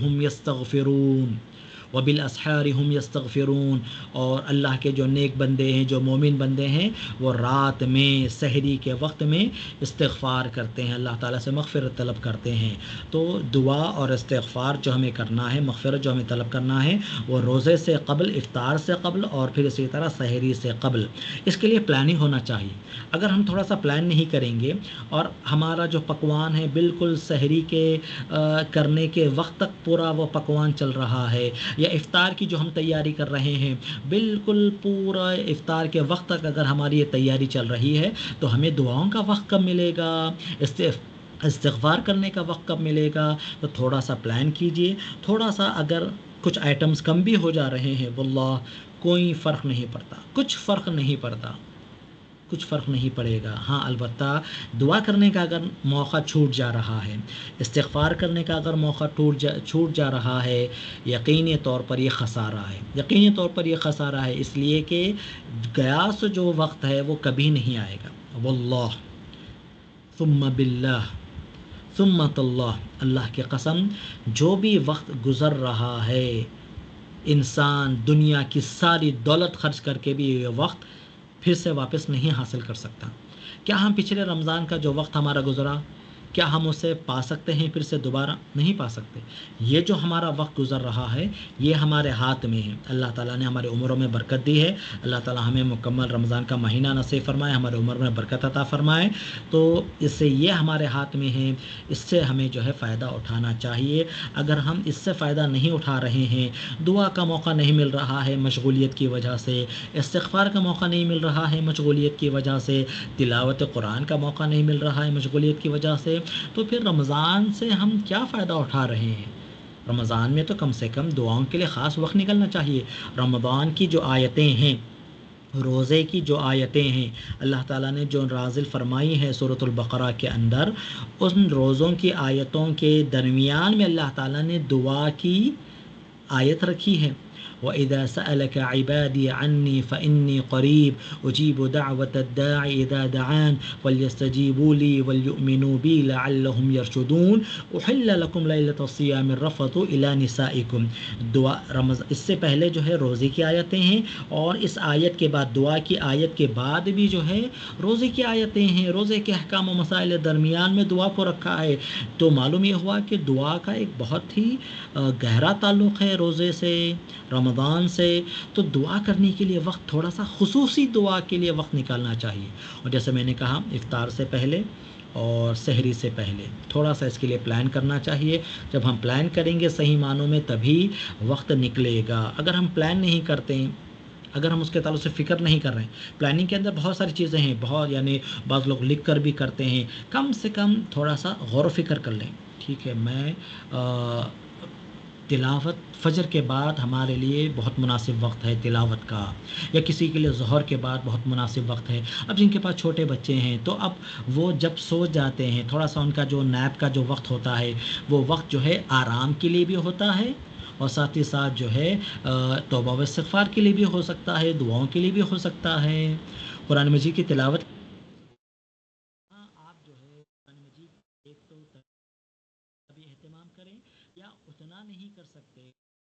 هُمْ يَسْتَغْفِرُونَ، اور اللہ کے جو نیک بندے ہیں، جو مومن بندے ہیں، وہ رات میں سحری کے وقت میں استغفار کرتے ہیں، اللہ تعالیٰ سے مغفرت طلب کرتے ہیں۔ تو دعا اور استغفار جو ہمیں کرنا ہے، مغفرت جو ہمیں طلب کرنا ہے، وہ روزے سے قبل، افطار سے قبل، اور پھر اسی طرح سحری سے قبل۔ اس کے لیے پلاننگ ہونا چاہیے۔ اگر ہم تھوڑا سا پلان نہیں کریں گے اور ہمارا جو پکوان ہے بالکل سحری کے کرنے کے وقت تک پورا وہ پکوان چل رہا ہے، یا افطار کی جو ہم تیاری کر رہے ہیں بالکل پورا افطار کے وقت تک اگر ہماری یہ تیاری چل رہی ہے، تو ہمیں دعاؤں کا وقت کب ملے گا، استغفار کرنے کا وقت کب ملے گا؟ تو تھوڑا سا پلان کیجئے۔ تھوڑا سا اگر کچھ آئٹمز کم بھی ہو جا رہے ہیں، واللہ کوئی فرق نہیں پڑتا، کچھ فرق نہیں پڑے گا۔ ہاں البتہ دعا کرنے کا اگر موقع چھوٹ جا رہا ہے، استغفار کرنے کا اگر موقع چھوٹ جا رہا ہے، یقینی طور پر یہ خسارہ ہے، اس لیے کہ قیاس جو وقت ہے وہ کبھی نہیں آئے گا۔ واللہ ثم باللہ ثم تاللہ، اللہ کی قسم، جو بھی وقت گزر رہا ہے، انسان دنیا کی ساری دولت خرچ کر کے بھی یہ وقت پھر سے واپس نہیں حاصل کر سکتا۔ کیا ہم پچھلے رمضان کا جو وقت ہمارا گزرا، کیا ہم اسے پا سکتے ہیں پھر سے دوبارہ؟ نہیں پا سکتے۔ یہ جو ہمارا وقت گزر رہا ہے یہ ہمارے ہاتھ میں ہے۔ اللہ تعالیٰ نے ہمارے عمروں میں برکت دی ہے، اللہ تعالیٰ ہمیں مکمل رمضان کا مہینہ نصیب فرمائے، ہمارے عمر میں برکت عطا فرمائے۔ تو اس سے یہ ہمارے ہاتھ میں ہے، اس سے ہمیں جو ہے فائدہ اٹھانا چاہیے۔ اگر ہم اس سے فائدہ نہیں اٹھا رہے ہیں، دعا کا موقع نہیں مل رہا ہے مشغولیت کی وجہ سے، استغفار کا موقع نہیں مل رہا ہے مشغولیت کی وجہ سے، تلاوت قرآن کا موقع نہیں مل رہا ہے مشغولیت کی وجہ سے، تو پھر رمضان سے ہم کیا فائدہ اٹھا رہے ہیں؟ رمضان میں تو کم سے کم دعاؤں کے لیے خاص وقت نکلنا چاہیے۔ رمضان کی جو آیتیں ہیں، روزے کی جو آیتیں ہیں، اللہ تعالیٰ نے جو نازل فرمائی ہے سورۃ البقرہ کے اندر، ان روزوں کی آیتوں کے درمیان میں اللہ تعالیٰ نے دعا کی آیت رکھی ہے۔ وَإِذَا سَأَلَكَ عِبَادِي عَنِّي فَإِنِّي قَرِيبٌ أُجِيبُ دَعْوَةَ الدَّاعِ إِذَا دَعَانِ فَلْيَسْتَجِيبُوا لِي وَلْيُؤْمِنُوا بِي لَعَلَّهُمْ يَرْشُدُونَ أُحِلَّ لَكُمْ لَيْلَةَ الصِّيَامِ الرَّفَثُ إِلَىٰ نِسَائِكُمْ۔ اس سے پہلے جو ہے روزے کی آیتیں ہیں، اور اس آیت کے بعد دعا کی آیت کے بعد بھی جو ہے روزے کی آیتیں ہیں۔ روزے کے احکام و مسائل درمیان میں دعا کو رکھا ہے، تو معلوم یہ ہوا کہ دعا کا ایک بہت ہی گہرا تعلق ہے روزے سے، رمضان سے۔ تو دعا کرنے کے لیے وقت، تھوڑا سا خصوصی دعا کے لیے وقت نکالنا چاہیے۔ اور جیسے میں نے کہا افطار سے پہلے اور سحری سے پہلے تھوڑا سا اس کے لیے پلان کرنا چاہیے۔ جب ہم پلان کریں گے صحیح معنوں میں تبھی وقت نکلے گا۔ اگر ہم پلان نہیں کرتے اگر ہم اس کے تعلق سے فکر نہیں کر رہے ہیں. پلاننگ کے اندر بہت ساری چیزیں ہیں، بہت یعنی بعض لوگ لکھ کر بھی کرتے ہیں. کم سے کم تھوڑا سا غور و فکر کر لیں. ٹھیک ہے، میں تلاوت فجر کے بعد ہمارے لیے بہت مناسب وقت ہے تلاوت کا، یا کسی کے لیے ظہر کے بعد بہت مناسب وقت ہے. اب جن کے پاس چھوٹے بچے ہیں تو اب وہ جب سو جاتے ہیں، تھوڑا سا ان کا جو نیپ کا جو وقت ہوتا ہے وہ وقت جو ہے آرام کے لیے بھی ہوتا ہے، اور ساتھ ہی ساتھ جو ہے توبہ و استغفار کے لیے بھی ہو سکتا ہے، دعاؤں کے لیے بھی ہو سکتا ہے. قرآن مجید کی تلاوت آپ جو ہے قرآن مجید ایک تو ابھی اہتمام کریں، یا اتنا نہیں کر سکتے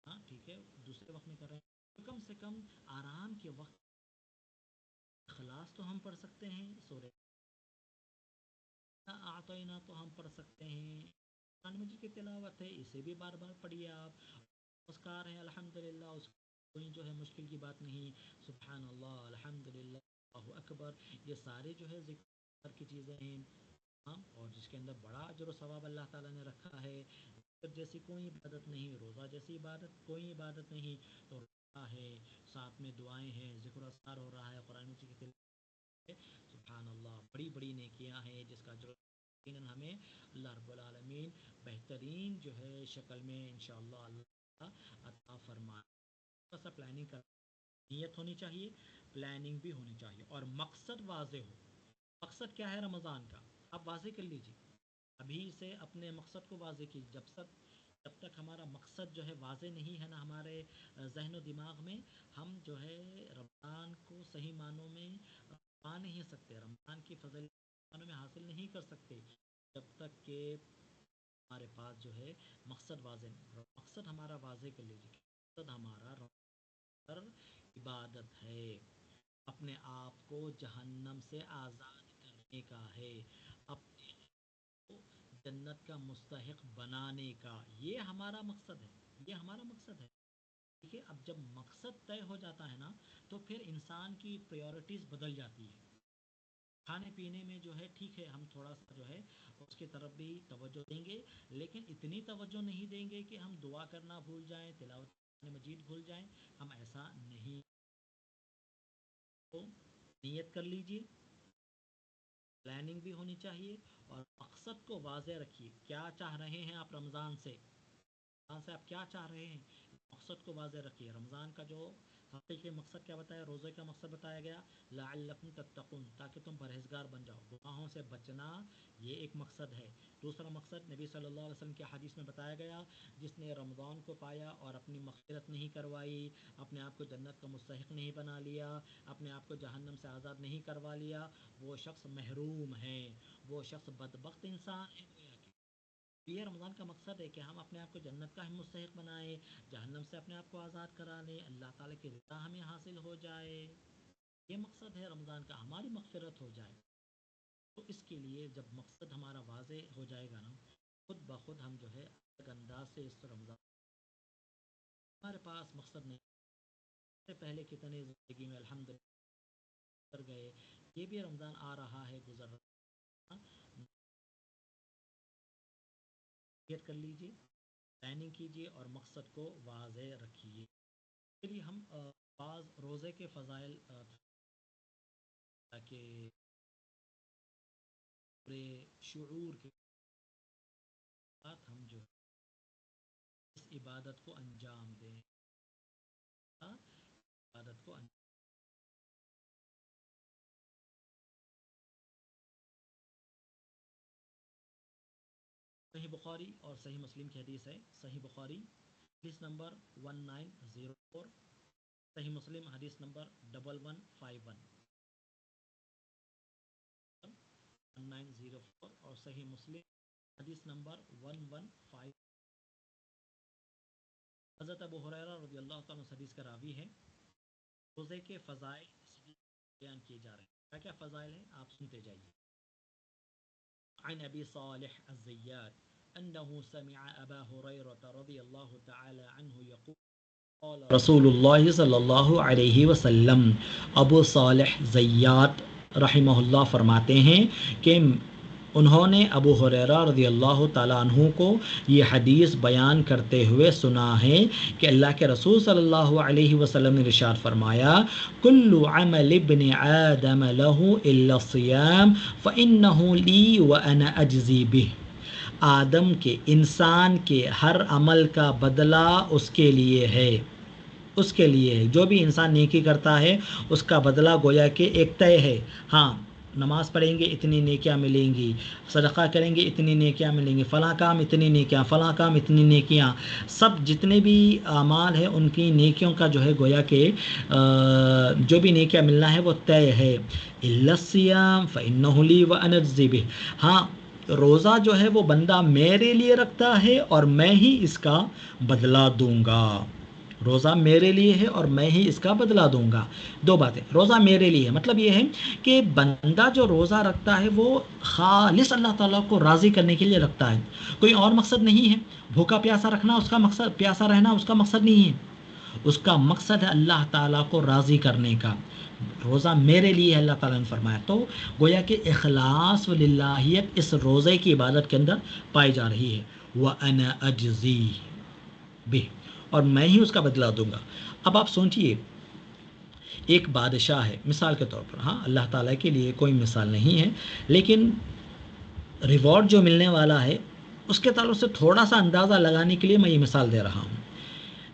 ہاں ٹھیک ہے دوسرے وقت میں کر رہے ہیں، تو کم سے کم آرام کے وقت اخلاص تو ہم پڑھ سکتے ہیں، سورہ اعطینا تو ہم پڑھ سکتے ہیں. قرآن مجید کی تلاوت ہے، اسے بھی بار بار پڑھیے آپ. اسکار ہیں الحمدللہ، اس کوئی جو ہے مشکل کی بات نہیں. سبحان اللہ، الحمدللہ، اللہ اکبر، یہ سارے جو ہے ذکر کی چیزیں ہیں. ہاں، اور جس کے اندر بڑا اجر و ثواب اللہ تعالیٰ نے رکھا ہے. جیسی کوئی عبادت نہیں، روزہ جیسی عبادت کوئی عبادت نہیں. تو روزہ ہے، ساتھ میں دعائیں ہیں، ذکر و اذکار ہو رہا ہے، قرآن مجید کی تلاوت ہے. سبحان اللہ، بڑی بڑی نیکیاں ہیں جس کا جو یقیناً ہمیں اللہ رب العالمین بہترین جو ہے شکل میں انشاءاللہ اللہ عطا فرمائے. ایسا پلاننگ کر، نیت ہونی چاہیے، پلاننگ بھی ہونی چاہیے، اور مقصد واضح ہو. مقصد کیا ہے رمضان کا، آپ واضح کر لیجیے. ابھی سے اپنے مقصد کو واضح کیجیے. جب تک ہمارا مقصد جو ہے واضح نہیں ہے نا ہمارے ذہن و دماغ میں، ہم جو ہے رمضان کو صحیح معنوں میں پا نہیں سکتے، رمضان کی فضل معنوں میں حاصل نہیں کر سکتے، جب تک کہ ہمارے پاس جو ہے مقصد واضح نہیں. مقصد ہمارا واضح کر لیجیے. مقصد ہمارا رمضان عبادت ہے، اپنے آپ کو جہنم سے آزاد کرنے کا ہے، اپنے کو جنت کا مستحق بنانے کا. یہ ہمارا مقصد ہے، یہ ہمارا مقصد ہے. دیکھیے، اب جب مقصد طے ہو جاتا ہے نا تو پھر انسان کی پریورٹیز بدل جاتی ہے. کھانے پینے میں جو ہے ٹھیک ہے، ہم تھوڑا سا جو ہے اس کی طرف بھی توجہ دیں گے، لیکن اتنی توجہ نہیں دیں گے کہ ہم دعا کرنا بھول جائیں، تلاوت مجید بھول جائیں. ہم ایسا نہیں. تو نیت کر لیجئے، پلاننگ بھی ہونی چاہیے، اور مقصد کو واضح رکھیے. کیا چاہ رہے ہیں آپ رمضان سے؟ رمضان سے آپ کیا چاہ رہے ہیں؟ مقصد کو واضح رکھیے. رمضان کا جو حقیقی مقصد کیا بتایا، روزے کا مقصد بتایا گیا لعلکم تتقون، تاکہ تم پرہیزگار بن جاؤ، گناہوں سے بچنا، یہ ایک مقصد ہے. دوسرا مقصد نبی صلی اللہ علیہ وسلم کی حدیث میں بتایا گیا، جس نے رمضان کو پایا اور اپنی مغفرت نہیں کروائی، اپنے آپ کو جنت کا مستحق نہیں بنا لیا، اپنے آپ کو جہنم سے آزاد نہیں کروا لیا، وہ شخص محروم ہے، وہ شخص بدبخت انسان ہے. یہ رمضان کا مقصد ہے کہ ہم اپنے آپ کو جنت کا ہم مستحق بنائیں، جہنم سے اپنے آپ کو آزاد کرا لیں، اللہ تعالیٰ کی رضا ہمیں حاصل ہو جائے. یہ مقصد ہے رمضان کا، ہماری مغفرت ہو جائے. تو اس کے لیے جب مقصد ہمارا واضح ہو جائے گا نا، خود بخود ہم جو ہے ایک انداز سے اس رمضان، ہمارے پاس مقصد نہیں. سے پہلے کتنے زندگی میں الحمدللہ گزر گئے، یہ بھی رمضان آ رہا ہے، گزر رہا. نیت کر لیجئے، پلاننگ کیجئے، اور مقصد کو واضح رکھیے. چلیے ہم بعض روزے کے فضائل تاکہ پورے شعور کے ساتھ ہم جو اس عبادت کو انجام دیں، عبادت کو انجام. صحیح بخاری اور صحیح مسلم کی حدیث ہے. صحیح بخاری حدیث نمبر 1904، صحیح مسلم حدیث نمبر 1151، 1904، اور صحیح مسلم حدیث نمبر 115. حضرت ابو ہریرہ رضی اللہ تعالیٰ عنہ حدیث کا راوی ہے. روزے کے فضائل بیان کیے جا رہے ہیں. کیا کیا فضائل ہیں آپ سنتے جائیے. عن ابي صالح الزيات انه سمع ابا هريره رضي الله تعالى عنه يقول قال رسول اللہ صلی اللہ علیہ وسلم. ابو صالح زیات رحمہ اللہ فرماتے ہیں کہ انہوں نے ابو ہریرہ رضی اللہ تعالیٰ عنہ کو یہ حدیث بیان کرتے ہوئے سنا ہے کہ اللہ کے رسول صلی اللہ علیہ وسلم نے ارشاد فرمایا کل عمل ابن آدم له الا الصیام فإنه لی وأنا اجزی بہ، آدم کے، انسان کے ہر عمل کا بدلہ اس کے لیے ہے، اس کے لیے ہے۔ جو بھی انسان نیکی کرتا ہے اس کا بدلہ گویا کہ ایک طے ہے۔ ہاں، نماز پڑھیں گے اتنی نیکیاں ملیں گی، صدقہ کریں گے اتنی نیکیاں ملیں گی، فلاں کام اتنی نیکیاں، فلاں کام اتنی نیکیاں، سب جتنے بھی اعمال ہیں ان کی نیکیوں کا جو ہے گویا کہ جو بھی نیکیاں ملنا ہے وہ طے ہے۔ الا الصیام فإنہ لی وأنا اجزی بہ، ہاں روزہ جو ہے وہ بندہ میرے لیے رکھتا ہے اور میں ہی اس کا بدلہ دوں گا۔ روزہ میرے لیے ہے اور میں ہی اس کا بدلہ دوں گا۔ دو باتیں، روزہ میرے لیے مطلب یہ ہے کہ بندہ جو روزہ رکھتا ہے وہ خالص اللہ تعالیٰ کو راضی کرنے کے لیے رکھتا ہے، کوئی اور مقصد نہیں ہے۔ بھوکا پیاسا رکھنا اس کا مقصد، پیاسا رہنا اس کا مقصد نہیں ہے، اس کا مقصد ہے اللہ تعالیٰ کو راضی کرنے کا۔ روزہ میرے لیے ہے، اللہ تعالیٰ نے فرمایا، تو گویا کہ اخلاص و للہیت اس روزے کی عبادت کے اندر پائی جا رہی ہے۔ وَأَنَا أَجْزِي بِهِ، اور میں ہی اس کا بدلہ دوں گا۔ اب آپ سوچئے، ایک بادشاہ ہے مثال کے طور پر، ہاں اللہ تعالیٰ کے لیے کوئی مثال نہیں ہے، لیکن ریوارڈ جو ملنے والا ہے اس کے تعلق سے تھوڑا سا اندازہ لگانے کے لیے میں یہ مثال دے رہا ہوں۔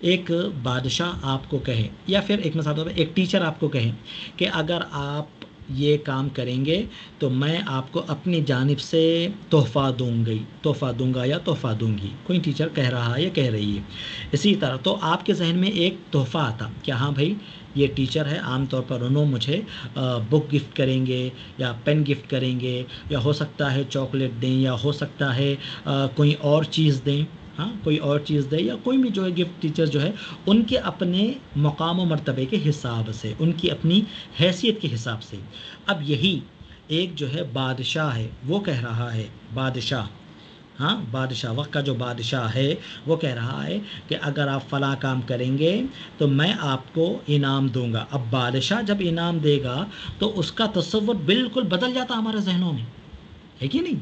ایک بادشاہ آپ کو کہے، یا پھر ایک مثال طور پر ایک ٹیچر آپ کو کہے کہ اگر آپ یہ کام کریں گے تو میں آپ کو اپنی جانب سے تحفہ دوں گا یا تحفہ دوں گی، کوئی ٹیچر کہہ رہا ہے یا کہہ رہی ہے۔ اسی طرح تو آپ کے ذہن میں ایک تحفہ آتا کہ ہاں بھائی یہ ٹیچر ہے، عام طور پر انہوں مجھے بک گفٹ کریں گے یا پین گفٹ کریں گے، یا ہو سکتا ہے چاکلیٹ دیں، یا ہو سکتا ہے کوئی اور چیز دیں، ہاں کوئی اور چیز دے، یا کوئی بھی جو ہے گفٹ ٹیچر جو ہے ان کے اپنے مقام و مرتبے کے حساب سے، ان کی اپنی حیثیت کے حساب سے۔ اب یہی ایک جو ہے بادشاہ ہے، وہ کہہ رہا ہے، بادشاہ، ہاں بادشاہ، وقت کا جو بادشاہ ہے وہ کہہ رہا ہے کہ اگر آپ فلاں کام کریں گے تو میں آپ کو انعام دوں گا۔ اب بادشاہ جب انعام دے گا تو اس کا تصور بالکل بدل جاتا ہمارے ذہنوں میں، ہے کہ نہیں؟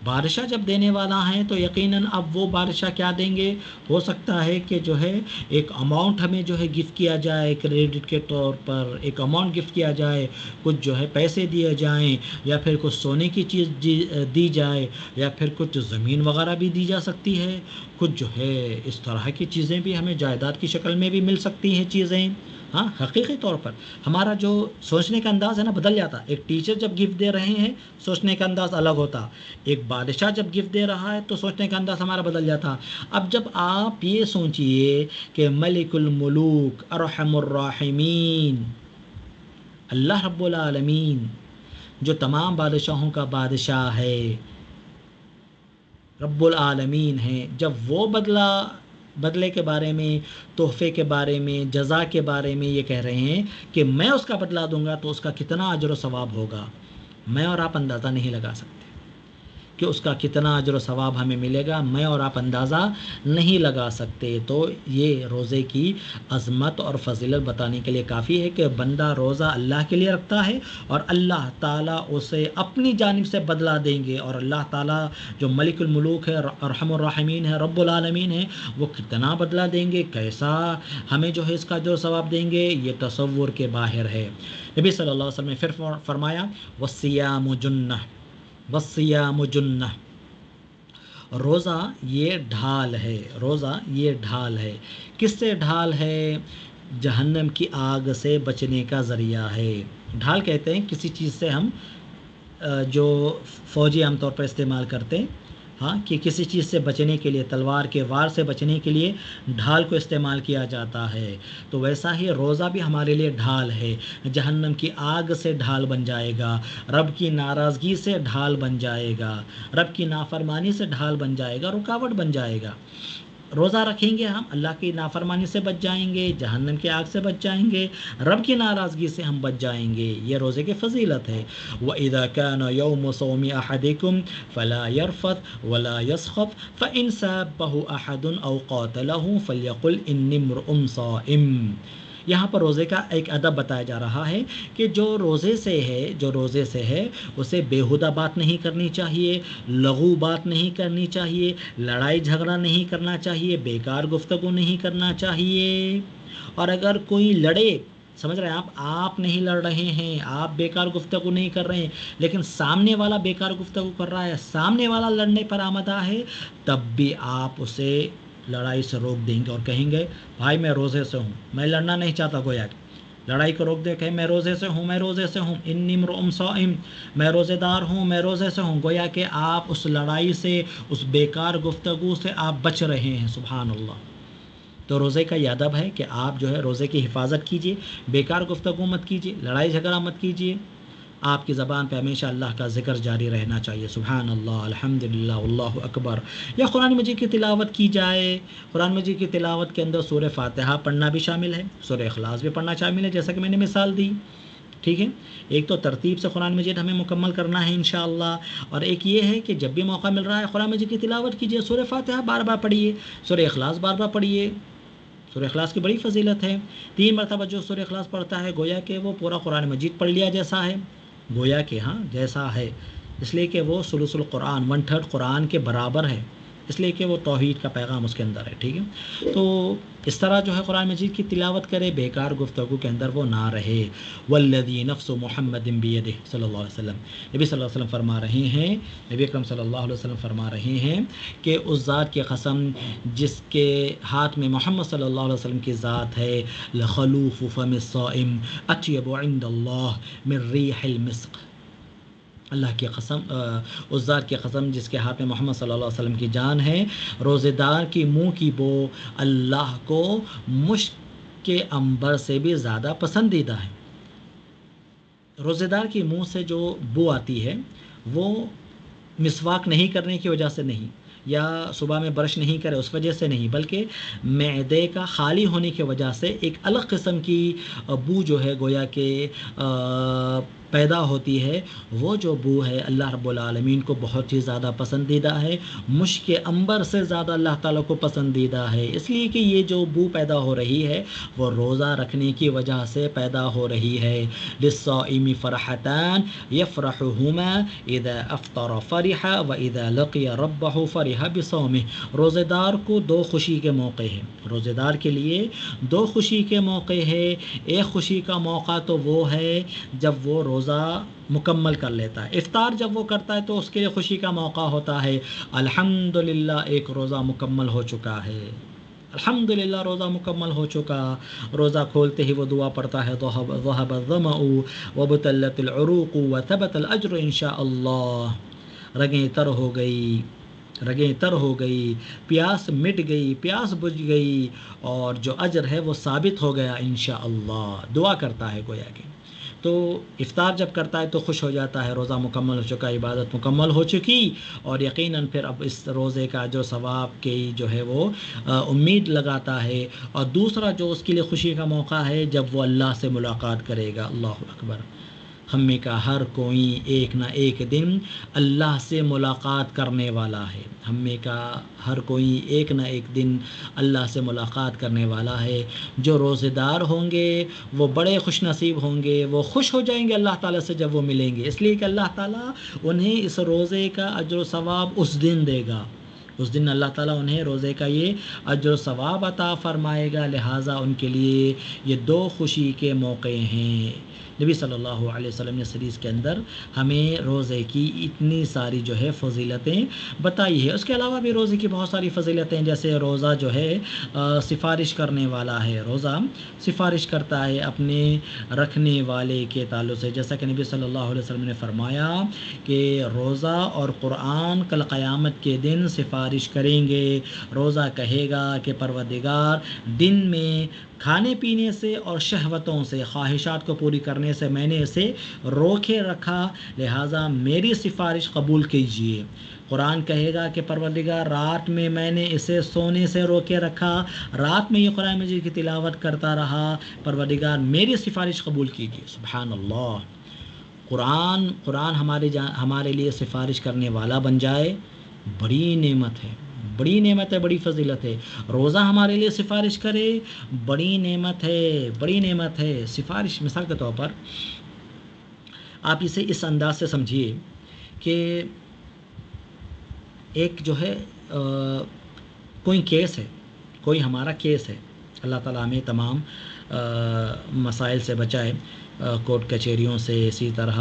بادشاہ جب دینے والا ہے تو یقیناً اب وہ بادشاہ کیا دیں گے؟ ہو سکتا ہے کہ جو ہے ایک اماؤنٹ ہمیں جو ہے گفٹ کیا جائے، کریڈٹ کے طور پر ایک اماؤنٹ گفٹ کیا جائے، کچھ جو ہے پیسے دیے جائیں، یا پھر کچھ سونے کی چیز دی جائے، یا پھر کچھ زمین وغیرہ بھی دی جا سکتی ہے، کچھ جو ہے اس طرح کی چیزیں بھی ہمیں جائیداد کی شکل میں بھی مل سکتی ہیں چیزیں۔ ہاں حقیقی طور پر ہمارا جو سوچنے کا انداز ہے نا بدل جاتا۔ ایک ٹیچر جب گفٹ دے رہے ہیں سوچنے کا انداز الگ ہوتا، ایک بادشاہ جب گفٹ دے رہا ہے تو سوچنے کا انداز ہمارا بدل جاتا۔ اب جب آپ یہ سوچئے کہ ملک الملوک ارحم الراحمین اللہ رب العالمین جو تمام بادشاہوں کا بادشاہ ہے، رب العالمین ہے، جب وہ بدلے کے بارے میں، تحفے کے بارے میں، جزا کے بارے میں یہ کہہ رہے ہیں کہ میں اس کا بدلہ دوں گا، تو اس کا کتنا اجر و ثواب ہوگا میں اور آپ اندازہ نہیں لگا سکتے کہ اس کا کتنا اجر و ثواب ہمیں ملے گا، میں اور آپ اندازہ نہیں لگا سکتے۔ تو یہ روزے کی عظمت اور فضیلت بتانے کے لیے کافی ہے کہ بندہ روزہ اللہ کے لیے رکھتا ہے اور اللہ تعالیٰ اسے اپنی جانب سے بدلہ دیں گے، اور اللہ تعالیٰ جو ملک الملوک ہے، ارحم الراحمین ہے، رب العالمین ہے، وہ کتنا بدلہ دیں گے، کیسا ہمیں جو ہے اس کا جو ثواب دیں گے، یہ تصور کے باہر ہے۔ نبی صلی اللہ علیہ وسلم نے پھر فرمایا وَالصِّيَامُ جُنَّةٌ وَالصِّيَامُ جُنَّةٌ، روزہ یہ ڈھال ہے، روزہ یہ ڈھال ہے۔ کس سے ڈھال ہے؟ جہنم کی آگ سے بچنے کا ذریعہ ہے۔ ڈھال کہتے ہیں کسی چیز سے ہم جو فوجی عام طور پر استعمال کرتے ہیں، ہاں کہ کسی چیز سے بچنے کے لیے، تلوار کے وار سے بچنے کے لیے ڈھال کو استعمال کیا جاتا ہے، تو ویسا ہی روزہ بھی ہمارے لیے ڈھال ہے۔ جہنم کی آگ سے ڈھال بن جائے گا، رب کی ناراضگی سے ڈھال بن جائے گا، رب کی نافرمانی سے ڈھال بن جائے گا، رکاوٹ بن جائے گا۔ روزہ رکھیں گے ہم، اللہ کی نافرمانی سے بچ جائیں گے، جہنم کی آگ سے بچ جائیں گے، رب کی ناراضگی سے ہم بچ جائیں گے۔ یہ روزے کی فضیلت ہے۔ وَإِذَا كَانَ يَوْمُ صَوْمِ أَحَدِكُمْ فَلَا يَرْفَثْ وَلَا يَسْخَبْ فَإِنْ سَابَّهُ أَحَدٌ أَوْ قَاتَلَهُ فَلْيَقُلْ إِنِّي امْرُؤٌ صَائِمٌ۔ یہاں پر روزے کا ایک ادب بتایا جا رہا ہے کہ جو روزے سے ہے اسے بیہودہ بات نہیں کرنی چاہیے، لغو بات نہیں کرنی چاہیے، لڑائی جھگڑا نہیں کرنا چاہیے، بیکار گفتگو نہیں کرنا چاہیے۔ اور اگر کوئی لڑے، سمجھ رہے ہیں آپ نہیں لڑ رہے ہیں، آپ بیکار گفتگو نہیں کر رہے ہیں، لیکن سامنے والا بیکار گفتگو کر رہا ہے، سامنے والا لڑنے پر آمادہ ہے، تب بھی آپ اسے لڑائی سے روک دیں گے اور کہیں گے بھائی میں روزے سے ہوں، میں لڑنا نہیں چاہتا، گویا کہ لڑائی کو روک دے کہ میں روزے سے ہوں، انی امرؤ صائم، میں روزے دار ہوں، میں روزے سے ہوں، گویا کہ آپ اس لڑائی سے، اس بیکار گفتگو سے آپ بچ رہے ہیں۔ سبحان اللہ۔ تو روزے کا یہ ادب ہے کہ آپ جو ہے روزے کی حفاظت کیجئے، بیکار گفتگو مت کیجئے، لڑائی جھگڑا مت کیجئے، آپ کی زبان پہ ہمیشہ اللہ کا ذکر جاری رہنا چاہیے، سبحان اللہ، الحمدللہ، اللہ اکبر، یا قرآن مجید کی تلاوت کی جائے۔ قرآن مجید کی تلاوت کے اندر سورہ فاتحہ پڑھنا بھی شامل ہے، سورہ اخلاص بھی پڑھنا شامل ہے، جیسا کہ میں نے مثال دی، ٹھیک ہے۔ ایک تو ترتیب سے قرآن مجید ہمیں مکمل کرنا ہے انشاءاللہ، اور ایک یہ ہے کہ جب بھی موقع مل رہا ہے قرآن مجید کی تلاوت کیجئے، سورہ فاتحہ بار بار پڑھیے، سورہ اخلاص بار بار پڑھیے۔ سورہ اخلاص کی بڑی فضیلت ہے، 3 مرتبہ جو سورہ اخلاص پڑھتا ہے گویا کہ وہ پورا قرآن مجید پڑھ لیا جیسا ہے، گویا کہ جیسا ہے، اس لیے کہ وہ ثلث القرآن، 1/3 قرآن کے برابر ہے، اس لیے کہ وہ توحید کا پیغام اس کے اندر ہے، ٹھیک ہے۔ تو اس طرح جو ہے قرآن مجید کی تلاوت کرے، بیکار گفتگو کے اندر وہ نہ رہے۔ والذی نفس محمد بیدہ، صلی اللہ علیہ وسلم، نبی صلی اللہ علیہ وسلم فرما رہے ہیں، نبی اکرم صلی اللہ علیہ وسلم فرما رہے ہیں کہ اس ذات کی قسم جس کے ہاتھ میں محمد صلی اللہ علیہ وسلم کی ذات ہے، لخلوف فم الصائم اطیب عند اللہ من ریح المسک، اللہ کی قسم، اس ذات کی قسم جس کے ہاتھ میں محمد صلی اللہ علیہ وسلم کی جان ہے، روزے دار کی منہ کی بو اللہ کو مشک کے عنبر سے بھی زیادہ پسندیدہ ہے۔ روزے دار کی منہ سے جو بو آتی ہے وہ مسواک نہیں کرنے کی وجہ سے نہیں، یا صبح میں برش نہیں کرے اس وجہ سے نہیں، بلکہ معدے کا خالی ہونے کی وجہ سے ایک الگ قسم کی بو جو ہے گویا کہ پیدا ہوتی ہے، وہ جو بو ہے اللہ رب العالمین کو بہت ہی زیادہ پسندیدہ ہے، مشک عنبر سے زیادہ اللہ تعالیٰ کو پسندیدہ ہے، اس لیے کہ یہ جو بو پیدا ہو رہی ہے وہ روزہ رکھنے کی وجہ سے پیدا ہو رہی ہے۔ للصائم فرحتان یفرحہما اذا افطر فرح واذا لقی ربہ فرح بصومہ، روزے دار کو 2 خوشی کے موقع ہیں، روزے دار کے لیے 2 خوشی کے موقع ہے۔ ایک خوشی کا موقع تو وہ ہے جب وہ روزہ مکمل کر لیتا ہے، افطار جب وہ کرتا ہے تو اس کے لیے خوشی کا موقع ہوتا ہے، الحمدللہ ایک روزہ مکمل ہو چکا ہے، الحمدللہ روزہ مکمل ہو چکا۔ روزہ کھولتے ہی وہ دعا پڑھتا ہے، ذهب الظمأ وابتلت العروق وثبت الاجر انشاء اللہ، رگیں تر ہو گئی، پیاس مٹ گئی، پیاس بجھ گئی، اور جو اجر ہے وہ ثابت ہو گیا انشاءاللہ، دعا کرتا ہے گویا کہ۔ تو افطار جب کرتا ہے تو خوش ہو جاتا ہے، روزہ مکمل ہو چکا، عبادت مکمل ہو چکی، اور یقیناً پھر اب اس روزے کا جو ثواب کی جو ہے وہ امید لگاتا ہے۔ اور دوسرا جو اس کے لیے خوشی کا موقع ہے جب وہ اللہ سے ملاقات کرے گا، اللہ اکبر، ہم میں کا ہر کوئی ایک نہ ایک دن اللہ سے ملاقات کرنے والا ہے، ہم میں کا ہر کوئی ایک نہ ایک دن اللہ سے ملاقات کرنے والا ہے۔ جو روزے دار ہوں گے وہ بڑے خوش نصیب ہوں گے، وہ خوش ہو جائیں گے اللہ تعالیٰ سے جب وہ ملیں گے، اس لیے کہ اللہ تعالیٰ انہیں اس روزے کا اجر و ثواب اس دن دے گا، اس دن اللہ تعالیٰ انہیں روزے کا یہ اجر و ثواب عطا فرمائے گا، لہٰذا ان کے لیے یہ 2 خوشی کے موقع ہیں۔ نبی صلی اللہ علیہ وسلم نے اس حدیث کے اندر ہمیں روزے کی اتنی ساری جو ہے فضیلتیں بتائی ہے۔ اس کے علاوہ بھی روزے کی بہت ساری فضیلتیں، جیسے روزہ جو ہے سفارش کرنے والا ہے، روزہ سفارش کرتا ہے اپنے رکھنے والے کے تعلق سے، جیسا کہ نبی صلی اللہ علیہ وسلم نے فرمایا کہ روزہ اور قرآن کل قیامت کے دن سفارش کریں گے۔ روزہ کہے گا کہ پروردگار، دن میں کھانے پینے سے اور شہوتوں سے، خواہشات کو پوری کرنے سے میں نے اسے روکے رکھا، لہٰذا میری سفارش قبول کیجیے۔ قرآن کہے گا کہ پروردگار، رات میں نے اسے سونے سے روکے رکھا، رات میں یہ قرآن مجید کی تلاوت کرتا رہا، پروردگار میری سفارش قبول کیجیے۔ سبحان اللہ، قرآن ہمارے لیے سفارش کرنے والا بن جائے، بڑی نعمت ہے، بڑی نعمت ہے، بڑی فضیلت ہے۔ روزہ ہمارے لیے سفارش کرے، بڑی نعمت ہے، بڑی نعمت ہے۔ سفارش مثال کے طور پر آپ اسے اس انداز سے سمجھیے کہ ایک جو ہے کوئی کیس ہے، کوئی ہمارا کیس ہے، اللہ تعالیٰ ہمیں تمام مسائل سے بچائے، کورٹ کچہریوں سے، اسی طرح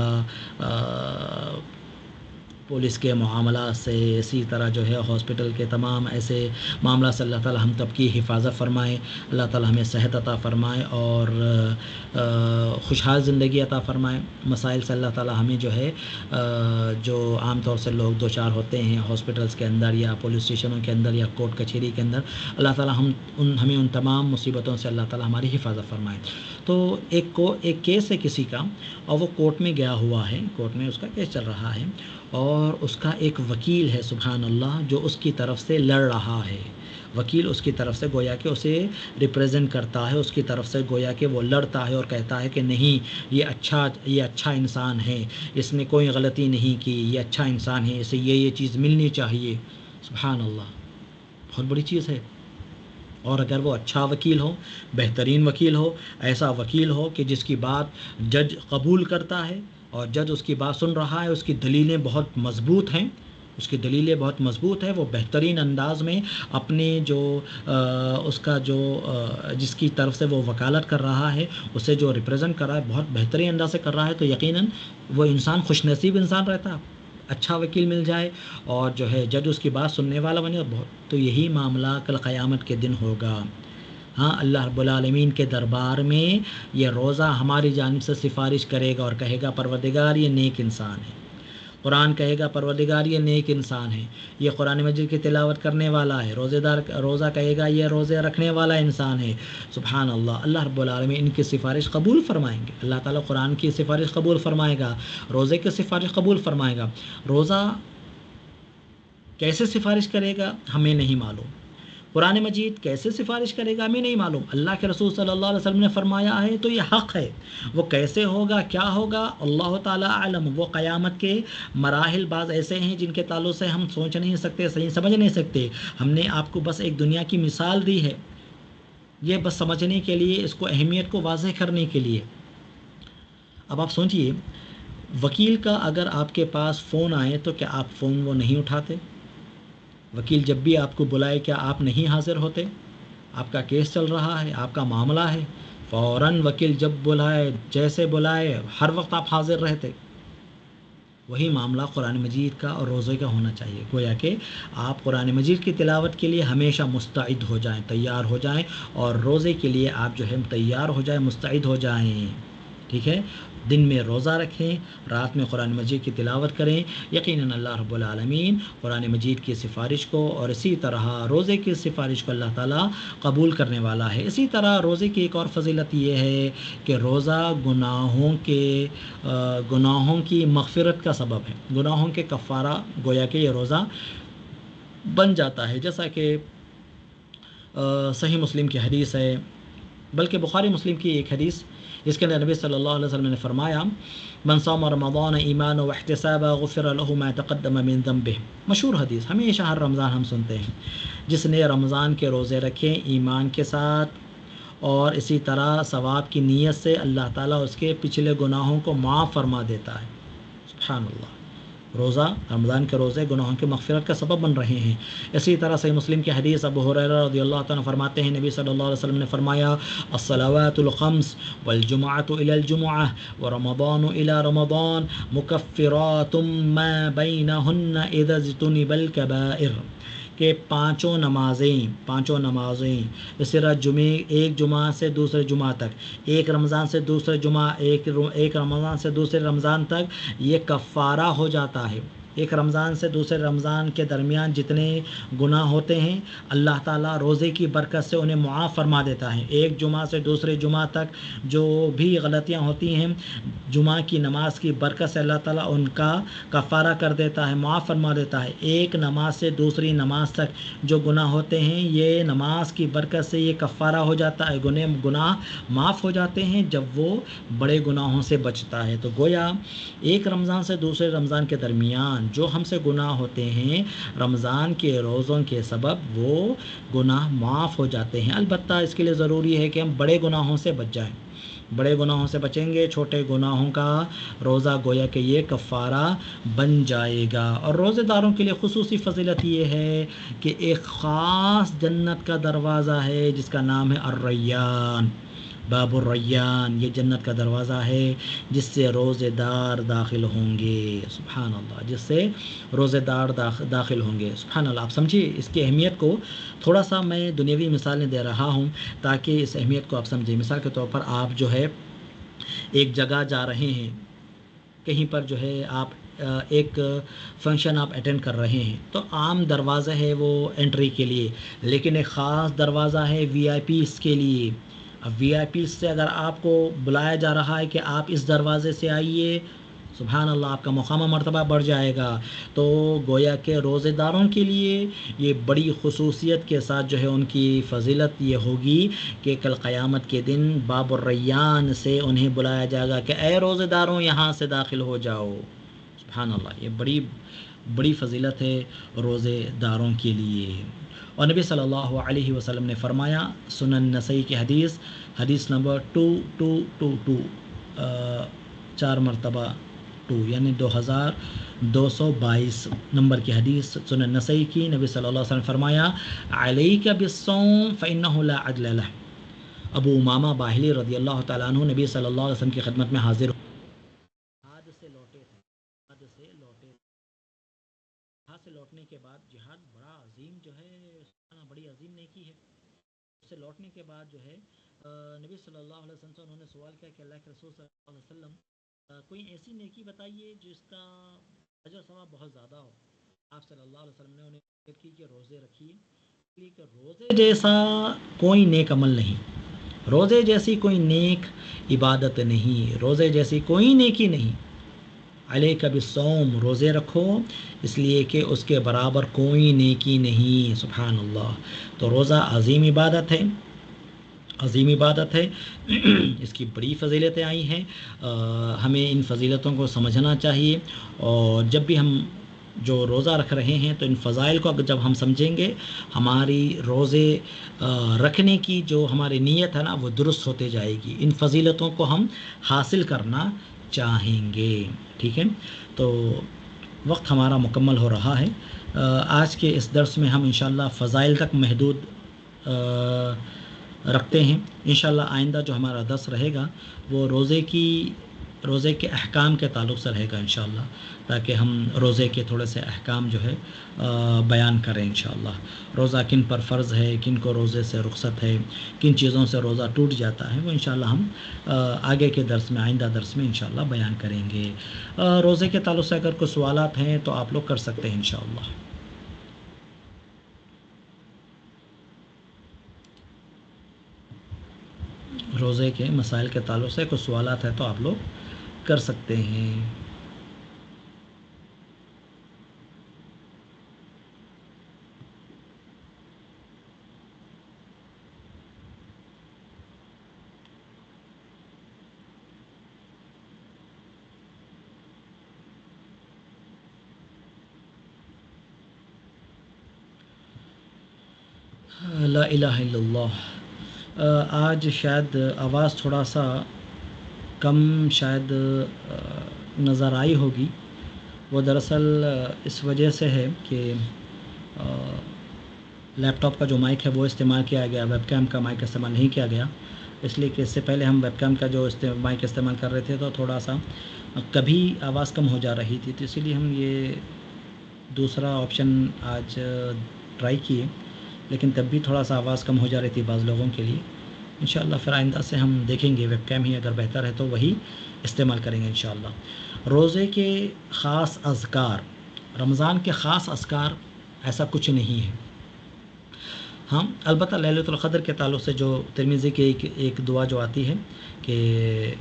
پولیس کے معاملات سے، اسی طرح جو ہے ہاسپٹل کے تمام ایسے معاملات سے اللہ تعالیٰ ہم تب کی حفاظت فرمائے، اللہ تعالیٰ ہمیں صحت عطا فرمائے اور خوشحال زندگی عطا فرمائے۔ مسائل سے اللہ تعالیٰ ہمیں جو ہے جو عام طور سے لوگ دو چار ہوتے ہیں ہاسپٹلس کے اندر یا پولیس اسٹیشنوں کے اندر یا کورٹ کچہری کے اندر، اللہ تعالیٰ ہمیں ان تمام مصیبتوں سے اللہ تعالیٰ ہماری حفاظت فرمائے۔ تو ایک کیس ہے کسی کا اور وہ کورٹ میں گیا ہوا ہے، کورٹ میں اس کا کیس چل رہا ہے اور اس کا ایک وکیل ہے سبحان اللہ جو اس کی طرف سے لڑ رہا ہے۔ وکیل اس کی طرف سے گویا کہ اسے ریپریزنٹ کرتا ہے، اس کی طرف سے گویا کہ وہ لڑتا ہے اور کہتا ہے کہ نہیں یہ اچھا انسان ہے، اس نے کوئی غلطی نہیں کی، یہ اچھا انسان ہے، اسے یہ چیز ملنی چاہیے۔ سبحان اللہ، بہت بڑی چیز ہے۔ اور اگر وہ اچھا وکیل ہو، بہترین وکیل ہو، ایسا وکیل ہو کہ جس کی بات جج قبول کرتا ہے اور جج اس کی بات سن رہا ہے، اس کی دلیلیں بہت مضبوط ہیں، وہ بہترین انداز میں اپنے جو اس کا جو جس کی طرف سے وہ وکالت کر رہا ہے، اسے جو ریپریزنٹ کر رہا ہے بہت بہترین انداز سے کر رہا ہے، تو یقیناً وہ انسان خوش نصیب انسان رہتا ہے، اچھا وکیل مل جائے اور جو ہے جج اس کی بات سننے والا بنے۔ تو یہی معاملہ کل قیامت کے دن ہوگا۔ ہاں، اللہ رب العالمین کے دربار میں یہ روزہ ہماری جانب سے سفارش کرے گا اور کہے گا پروردگار یہ نیک انسان ہے۔ قرآن کہے گا پروردگار یہ نیک انسان ہے، یہ قرآن مجید کی تلاوت کرنے والا ہے۔ روزہ کہے گا یہ روزے رکھنے والا انسان ہے۔ سبحان اللہ، اللہ رب العالمین ان کی سفارش قبول فرمائیں گے۔ اللہ تعالیٰ قرآن کی سفارش قبول فرمائے گا، روزے کی سفارش قبول فرمائے گا۔ روزہ کیسے سفارش کرے گا ہمیں نہیں معلوم، قرآن مجید کیسے سفارش کرے گا ہمیں نہیں معلوم، اللہ کے رسول صلی اللہ علیہ وسلم نے فرمایا ہے تو یہ حق ہے۔ وہ کیسے ہوگا، کیا ہوگا، اللہ تعالیٰ عالم۔ وہ قیامت کے مراحل بعض ایسے ہیں جن کے تعلق سے ہم سوچ نہیں سکتے، صحیح سمجھ نہیں سکتے۔ ہم نے آپ کو بس ایک دنیا کی مثال دی ہے، یہ بس سمجھنے کے لیے، اس کو اہمیت کو واضح کرنے کے لیے۔ اب آپ سوچئے، وکیل کا اگر آپ کے پاس فون آئے تو کیا آپ فون وہ نہیں اٹھاتے؟ وکیل جب بھی آپ کو بلائے کیا آپ نہیں حاضر ہوتے؟ آپ کا کیس چل رہا ہے، آپ کا معاملہ ہے، فوراً وکیل جب بلائے، جیسے بلائے، ہر وقت آپ حاضر رہتے۔ وہی معاملہ قرآن مجید کا اور روزے کا ہونا چاہیے، گویا کہ آپ قرآن مجید کی تلاوت کے لیے ہمیشہ مستعد ہو جائیں، تیار ہو جائیں، اور روزے کے لیے آپ جو ہے تیار ہو جائیں، مستعد ہو جائیں، ٹھیک ہے؟ دن میں روزہ رکھیں، رات میں قرآن مجید کی تلاوت کریں، یقیناً اللہ رب العالمین قرآن مجید کی سفارش کو اور اسی طرح روزے کی سفارش کو اللہ تعالیٰ قبول کرنے والا ہے۔ اسی طرح روزے کی ایک اور فضیلت یہ ہے کہ روزہ گناہوں کی مغفرت کا سبب ہے، گناہوں کے کفارہ گویا کہ یہ روزہ بن جاتا ہے، جیسا کہ صحیح مسلم کی حدیث ہے، بلکہ بخاری مسلم کی ایک حدیث جس کے اندر نبی صلی اللہ علیہ وسلم نے فرمایا من صام رمضان ایمانا واحتسابا غفر له ما تقدم من ذنبه، مشہور حدیث ہمیشہ ہر رمضان ہم سنتے ہیں۔ جس نے رمضان کے روزے رکھے ایمان کے ساتھ اور اسی طرح ثواب کی نیت سے، اللہ تعالیٰ اس کے پچھلے گناہوں کو معاف فرما دیتا ہے۔ سبحان اللہ، روزہ، رمضان کے روزے گناہوں کی مغفرت کا سبب بن رہے ہیں۔ اسی طرح صحیح مسلم کی حدیث ابو ہریرہ رضی اللہ تعالیٰ فرماتے ہیں، نبی صلی اللہ علیہ وسلم نے فرمایا الصلوات الخمس والجمعة إلى الجمعة ورمضان إلى رمضان مكفرات ما بينهن إذا اجتنب الكبائر، کہ پانچوں نمازیں اس طرح ایک جمعہ سے دوسرے جمعہ تک، ایک رمضان سے دوسرے جمعہ، ایک رمضان سے دوسرے رمضان تک یہ کفارہ ہو جاتا ہے۔ ایک رمضان سے دوسرے رمضان کے درمیان جتنے گناہ ہوتے ہیں اللہ تعالیٰ روزے کی برکت سے انہیں معاف فرما دیتا ہے۔ ایک جمعہ سے دوسرے جمعہ تک جو بھی غلطیاں ہوتی ہیں، جمعہ کی نماز کی برکت سے اللہ تعالیٰ ان کا کفارہ کر دیتا ہے، معاف فرما دیتا ہے۔ ایک نماز سے دوسری نماز تک جو گناہ ہوتے ہیں، یہ نماز کی برکت سے یہ کفارہ ہو جاتا ہے، گناہ معاف ہو جاتے ہیں جب وہ بڑے گناہوں سے بچتا ہے۔ تو گویا ایک رمضان سے دوسرے رمضان کے درمیان رمضان جو ہم سے گناہ ہوتے ہیں رمضان کے روزوں کے سبب وہ گناہ معاف ہو جاتے ہیں۔ البتہ اس کے لیے ضروری ہے کہ ہم بڑے گناہوں سے بچ جائیں، بڑے گناہوں سے بچیں گے، چھوٹے گناہوں کا روزہ گویا کہ یہ کفارہ بن جائے گا۔ اور روزے داروں کے لیے خصوصی فضیلت یہ ہے کہ ایک خاص جنت کا دروازہ ہے جس کا نام ہے الریان، باب الریان، یہ جنت کا دروازہ ہے جس سے روزے دار داخل ہوں گے، سبحان اللہ، جس سے روزے دار داخل ہوں گے، سبحان اللہ۔ آپ سمجھیے اس کی اہمیت کو، تھوڑا سا میں دنیاوی مثالیں دے رہا ہوں تاکہ اس اہمیت کو آپ سمجھیں۔ مثال کے طور پر آپ جو ہے ایک جگہ جا رہے ہیں، کہیں پر جو ہے آپ ایک فنکشن آپ اٹینڈ کر رہے ہیں، تو عام دروازہ ہے وہ انٹری کے لیے، لیکن ایک خاص دروازہ ہے وی آئی پیز کے لیے۔ اب وی آئی پیز سے اگر آپ کو بلایا جا رہا ہے کہ آپ اس دروازے سے آئیے، سبحان اللہ، آپ کا مقام و مرتبہ بڑھ جائے گا۔ تو گویا کہ روزے داروں کے لیے یہ بڑی خصوصیت کے ساتھ جو ہے ان کی فضیلت یہ ہوگی کہ کل قیامت کے دن باب الریان سے انہیں بلایا جائے گا کہ اے روزے داروں یہاں سے داخل ہو جاؤ، سبحان اللہ۔ یہ بڑی فضیلت ہے روزے داروں کے لیے۔ اور نبی صلی اللہ علیہ وسلم نے فرمایا، سنن نسائی کی حدیث نمبر 2222، 4 مرتبہ 2 یعنی 2222 نمبر کی حدیث سنن نسائی کی، نبی صلی اللہ علیہ وسلم فرمایا، علیک بالصوم فإنہ لا عدل لہ۔ ابو امامہ باہلی رضی اللہ تعالیٰ عنہ نبی صلی اللہ علیہ وسلم کی خدمت میں حاضر ہوئے، جہاد سے لوٹے تھے، جہاد سے لوٹنے کے بعد، جہاد بڑا عظیم جو ہے، بڑی عظیم نیکی ہے، اس سے لوٹنے کے بعد جو ہے نبی صلی اللہ علیہ وسلم سے انہوں نے سوال کیا کہ اللہ کے رسول صلی اللہ علیہ وسلم کوئی ایسی نیکی بتائیے جس کا اجر ثواب بہت زیادہ ہو۔ آپ صلی اللہ علیہ وسلم نے انہیں کی کہ روزے رکھیے، کہ روزے جیسا کوئی نیک عمل نہیں، روزے جیسی کوئی نیک عبادت نہیں، روزے جیسی کوئی نیکی نہیں۔ علیک بالصوم، روزے رکھو، اس لیے کہ اس کے برابر کوئی نیکی نہیں، سبحان اللہ۔ تو روزہ عظیم عبادت ہے، عظیم عبادت ہے، اس کی بڑی فضیلتیں آئی ہیں، ہمیں ان فضیلتوں کو سمجھنا چاہیے۔ اور جب بھی ہم جو روزہ رکھ رہے ہیں تو ان فضائل کو جب ہم سمجھیں گے، ہماری روزے رکھنے کی جو ہماری نیت ہے نا وہ درست ہوتے جائے گی، ان فضیلتوں کو ہم حاصل کرنا چاہیں گے، ٹھیک ہے۔ تو وقت ہمارا مکمل ہو رہا ہے، آج کے اس درس میں ہم انشاءاللہ فضائل تک محدود رکھتے ہیں۔ انشاءاللہ آئندہ جو ہمارا درس رہے گا وہ روزے کے احکام کے تعلق سے رہے گا انشاءاللہ، تاکہ ہم روزے کے تھوڑے سے احکام جو ہے بیان کریں انشاءاللہ۔ روزہ کن پر فرض ہے، کن کو روزے سے رخصت ہے، کن چیزوں سے روزہ ٹوٹ جاتا ہے، وہ انشاءاللہ ہم آگے کے درس میں، آئندہ درس میں انشاءاللہ بیان کریں گے۔ روزے کے تعلق سے اگر کوئی سوالات ہیں تو آپ لوگ کر سکتے ہیں انشاءاللہ۔ روزے کے مسائل کے تعلق سے کچھ سوالات ہیں تو آپ لوگ کر سکتے ہیں۔ لا الہ الا اللہ، آج شاید آواز تھوڑا سا کم شاید نظر آئی ہوگی، وہ دراصل اس وجہ سے ہے کہ لیپ ٹاپ کا جو مائک ہے وہ استعمال کیا گیا، ویب کیم کا مائک استعمال نہیں کیا گیا، اس لیے کہ اس سے پہلے ہم ویب کیم کا جو مائک استعمال کر رہے تھے تو تھوڑا سا کبھی آواز کم ہو جا رہی تھی، تو اسی لیے ہم یہ دوسرا آپشن آج ٹرائی کیے، لیکن تب بھی تھوڑا سا آواز کم ہو جا رہی تھی بعض لوگوں کے لیے۔ انشاءاللہ پھر آئندہ سے ہم دیکھیں گے، ویب کیم ہی اگر بہتر ہے تو وہی استعمال کریں گے انشاءاللہ۔ روزے کے خاص اذکار، رمضان کے خاص اذکار ایسا کچھ نہیں ہے، ہاں البتہ لیلۃ القدر کے تعلق سے جو ترمذی کی ایک دعا جو آتی ہے کہ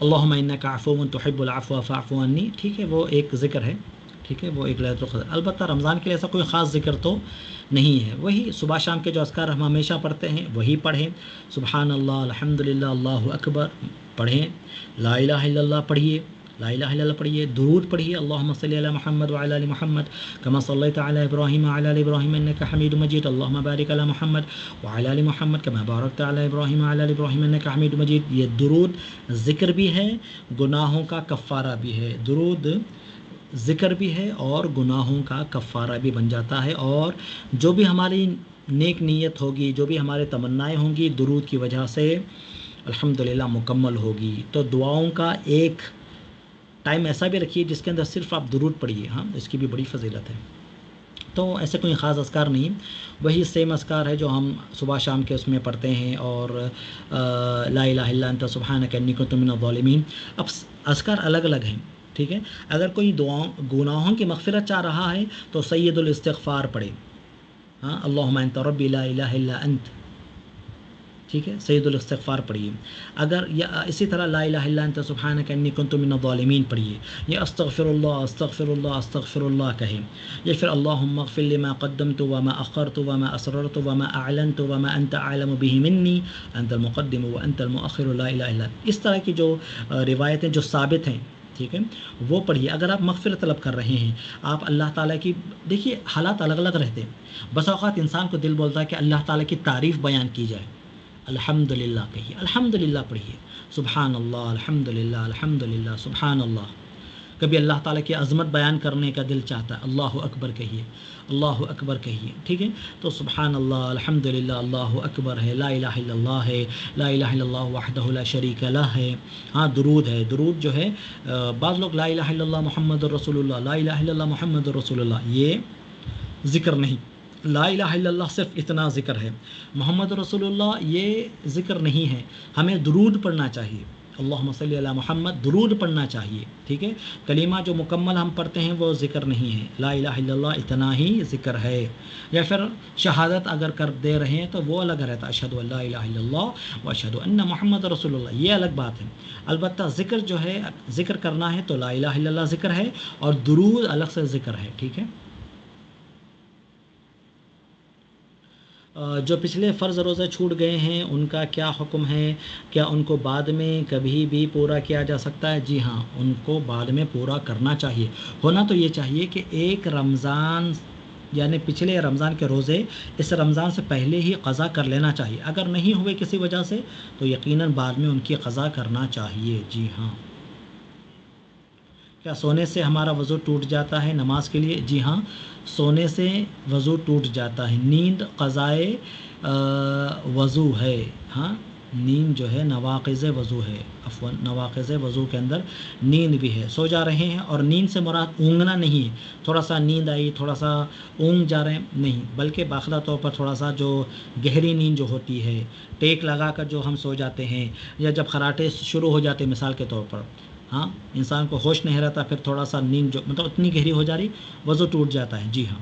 اللہم انک عفو تحب العفو فاعف عنی، ٹھیک ہے، وہ ایک ذکر ہے، ٹھیک ہے، وہ ایک لیلۃ القدر۔ البتہ رمضان کے لیے ایسا کوئی خاص ذکر تو نہیں ہے، وہی صبح شام کے جو اذکار ہم ہمیشہ پڑھتے ہیں وہی پڑھیں، سبحان اللہ، الحمدللہ، اللہ اکبر پڑھیں، لا الہ الا اللہ پڑھیے، لا الہ الا اللہ پڑھیے، درود پڑھیے، اللہم صلی علی محمد وعلی آل محمد کما صلیت علی ابراہیم وعلی آل ابراہیم انک حمید مجید، اللہم بارک علی محمد وعلی آل محمد کما بارکت علی ابراہیم وعلی آل ابراہیم انک حمید مجید۔ یہ درود ذکر بھی ہے، گناہوں کا کفارہ بھی ہے، درود ذکر بھی ہے اور گناہوں کا کفارہ بھی بن جاتا ہے، اور جو بھی ہماری نیک نیت ہوگی، جو بھی ہمارے تمنائیں ہوں گی، درود کی وجہ سے الحمدللہ مکمل ہوگی۔ تو دعاؤں کا ایک ٹائم ایسا بھی رکھیے جس کے اندر صرف آپ درود پڑھیے، ہاں اس کی بھی بڑی فضیلت ہے۔ تو ایسے کوئی خاص اذکار نہیں، وہی سیم اذکار ہے جو ہم صبح شام کے اس میں پڑھتے ہیں، اور لا الہ الا انت سبحانک انی کنت من الظالمین۔ اب اذکار الگ الگ ہیں، ٹھیک ہے۔ اگر کوئی گناہوں کی مغفرت چاہ رہا ہے تو سید الاستغفار پڑھے، ہاں اللہم انت ربی لا الہ الا انت، ٹھیک ہے، سید الاستغفار پڑھیے۔ اگر یا اسی طرح لا الہ الا انت سبحانک انی کنت من الظالمین پڑھیے، یا استغفر اللہ استغفر اللہ استغفر اللہ کہیں، یا پھر اللہم اغفر لما قدمت وما اخرت وما اسررت وما اعلنت وما انت اعلم به منی انت المقدم وانت المؤخر لا الہ الا انت۔ اس طرح کی جو روایتیں جو ثابت ہیں، ٹھیک ہے، وہ پڑھیے۔ اگر آپ مغفرت طلب کر رہے ہیں، آپ اللہ تعالیٰ کی، دیکھیے حالات الگ الگ رہتے ہیں، بس اوقات انسان کو دل بولتا ہے کہ اللہ تعالیٰ کی تعریف بیان کی جائے، الحمدللہ کہیے، الحمدللہ پڑھیے، سبحان اللہ الحمدللہ الحمدللہ سبحان اللہ۔ کبھی اللہ تعالیٰ کی عظمت بیان کرنے کا دل چاہتا ہے، اللہ اکبر کہیے، اللہ اکبر کہیے، ٹھیک ہے۔ تو سبحان اللہ الحمدللہ اللہ اکبر ہے، لا الہ الا اللہ ہے، لا الہ الا اللہ وحدہ لا شریک لہ ہے، ہاں درود ہے۔ درود جو ہے بعض لوگ لا الہ الا اللہ محمد الرسول اللہ، لا الہ الا اللہ محمد الرسول اللہ، یہ ذکر نہیں۔ لا الہ الا اللہ صرف اتنا ذکر ہے، محمد رسول اللہ یہ ذکر نہیں ہے۔ ہمیں درود پڑھنا چاہیے، اللہم صلی علی محمد، درود پڑھنا چاہیے، ٹھیک ہے۔ کلمہ جو مکمل ہم پڑھتے ہیں وہ ذکر نہیں ہے، لا الہ الا اللہ اتنا ہی ذکر ہے۔ یا پھر شہادت اگر کر دے رہے ہیں تو وہ الگ رہتا ہے، اشہد ان لا الہ الا اللہ و اشہد ان محمد رسول اللہ، یہ الگ بات ہے۔ البتہ ذکر جو ہے، ذکر کرنا ہے تو لا الہ الا اللہ ذکر ہے، اور درود الگ سے ذکر ہے، ٹھیک ہے۔ جو پچھلے فرض روزے چھوٹ گئے ہیں ان کا کیا حکم ہے؟ کیا ان کو بعد میں کبھی بھی پورا کیا جا سکتا ہے؟ جی ہاں، ان کو بعد میں پورا کرنا چاہیے۔ ہونا تو یہ چاہیے کہ ایک رمضان، یعنی پچھلے رمضان کے روزے اس رمضان سے پہلے ہی قضا کر لینا چاہیے۔ اگر نہیں ہوئے کسی وجہ سے تو یقیناً بعد میں ان کی قضا کرنا چاہیے، جی ہاں۔ کیا سونے سے ہمارا وضو ٹوٹ جاتا ہے نماز کے لیے؟ جی ہاں، سونے سے وضو ٹوٹ جاتا ہے، نیند قضائے وضو ہے، ہاں نیند جو ہے نواقض وضو ہے، عفوا نواقض وضو کے اندر نیند بھی ہے۔ سو جا رہے ہیں، اور نیند سے مراد اونگنا نہیں ہے، تھوڑا سا نیند آئی تھوڑا سا اونگ جا رہے ہیں، نہیں، بلکہ باخودہ طور پر تھوڑا سا جو گہری نیند جو ہوتی ہے، ٹیک لگا کر جو ہم سو جاتے ہیں، یا جب خراٹے شروع ہو جاتے ہیں مثال کے طور پر، ہاں انسان کو ہوش نہیں رہتا، پھر تھوڑا سا نیند جو مطلب اتنی گہری ہو جا رہی، وضو ٹوٹ جاتا ہے، جی ہاں۔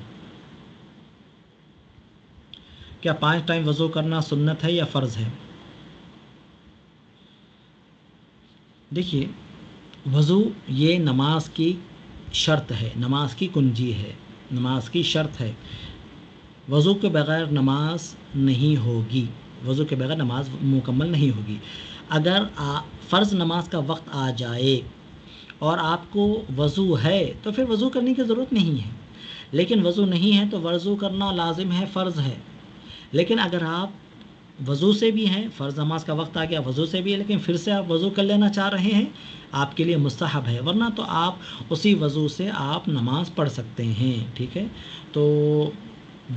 کیا 5 ٹائم وضو کرنا سنت ہے یا فرض ہے؟ دیکھیے، وضو یہ نماز کی شرط ہے، نماز کی کنجی ہے، نماز کی شرط ہے۔ وضو کے بغیر نماز نہیں ہوگی، وضو کے بغیر نماز مکمل نہیں ہوگی۔ اگر فرض نماز کا وقت آ جائے اور آپ کو وضو ہے تو پھر وضو کرنے کی ضرورت نہیں ہے، لیکن وضو نہیں ہے تو وضو کرنا لازم ہے، فرض ہے۔ لیکن اگر آپ وضو سے بھی ہیں، فرض نماز کا وقت آ گیا وضو سے بھی ہے، لیکن پھر سے آپ وضو کر لینا چاہ رہے ہیں، آپ کے لیے مستحب ہے، ورنہ تو آپ اسی وضو سے آپ نماز پڑھ سکتے ہیں، ٹھیک ہے۔ تو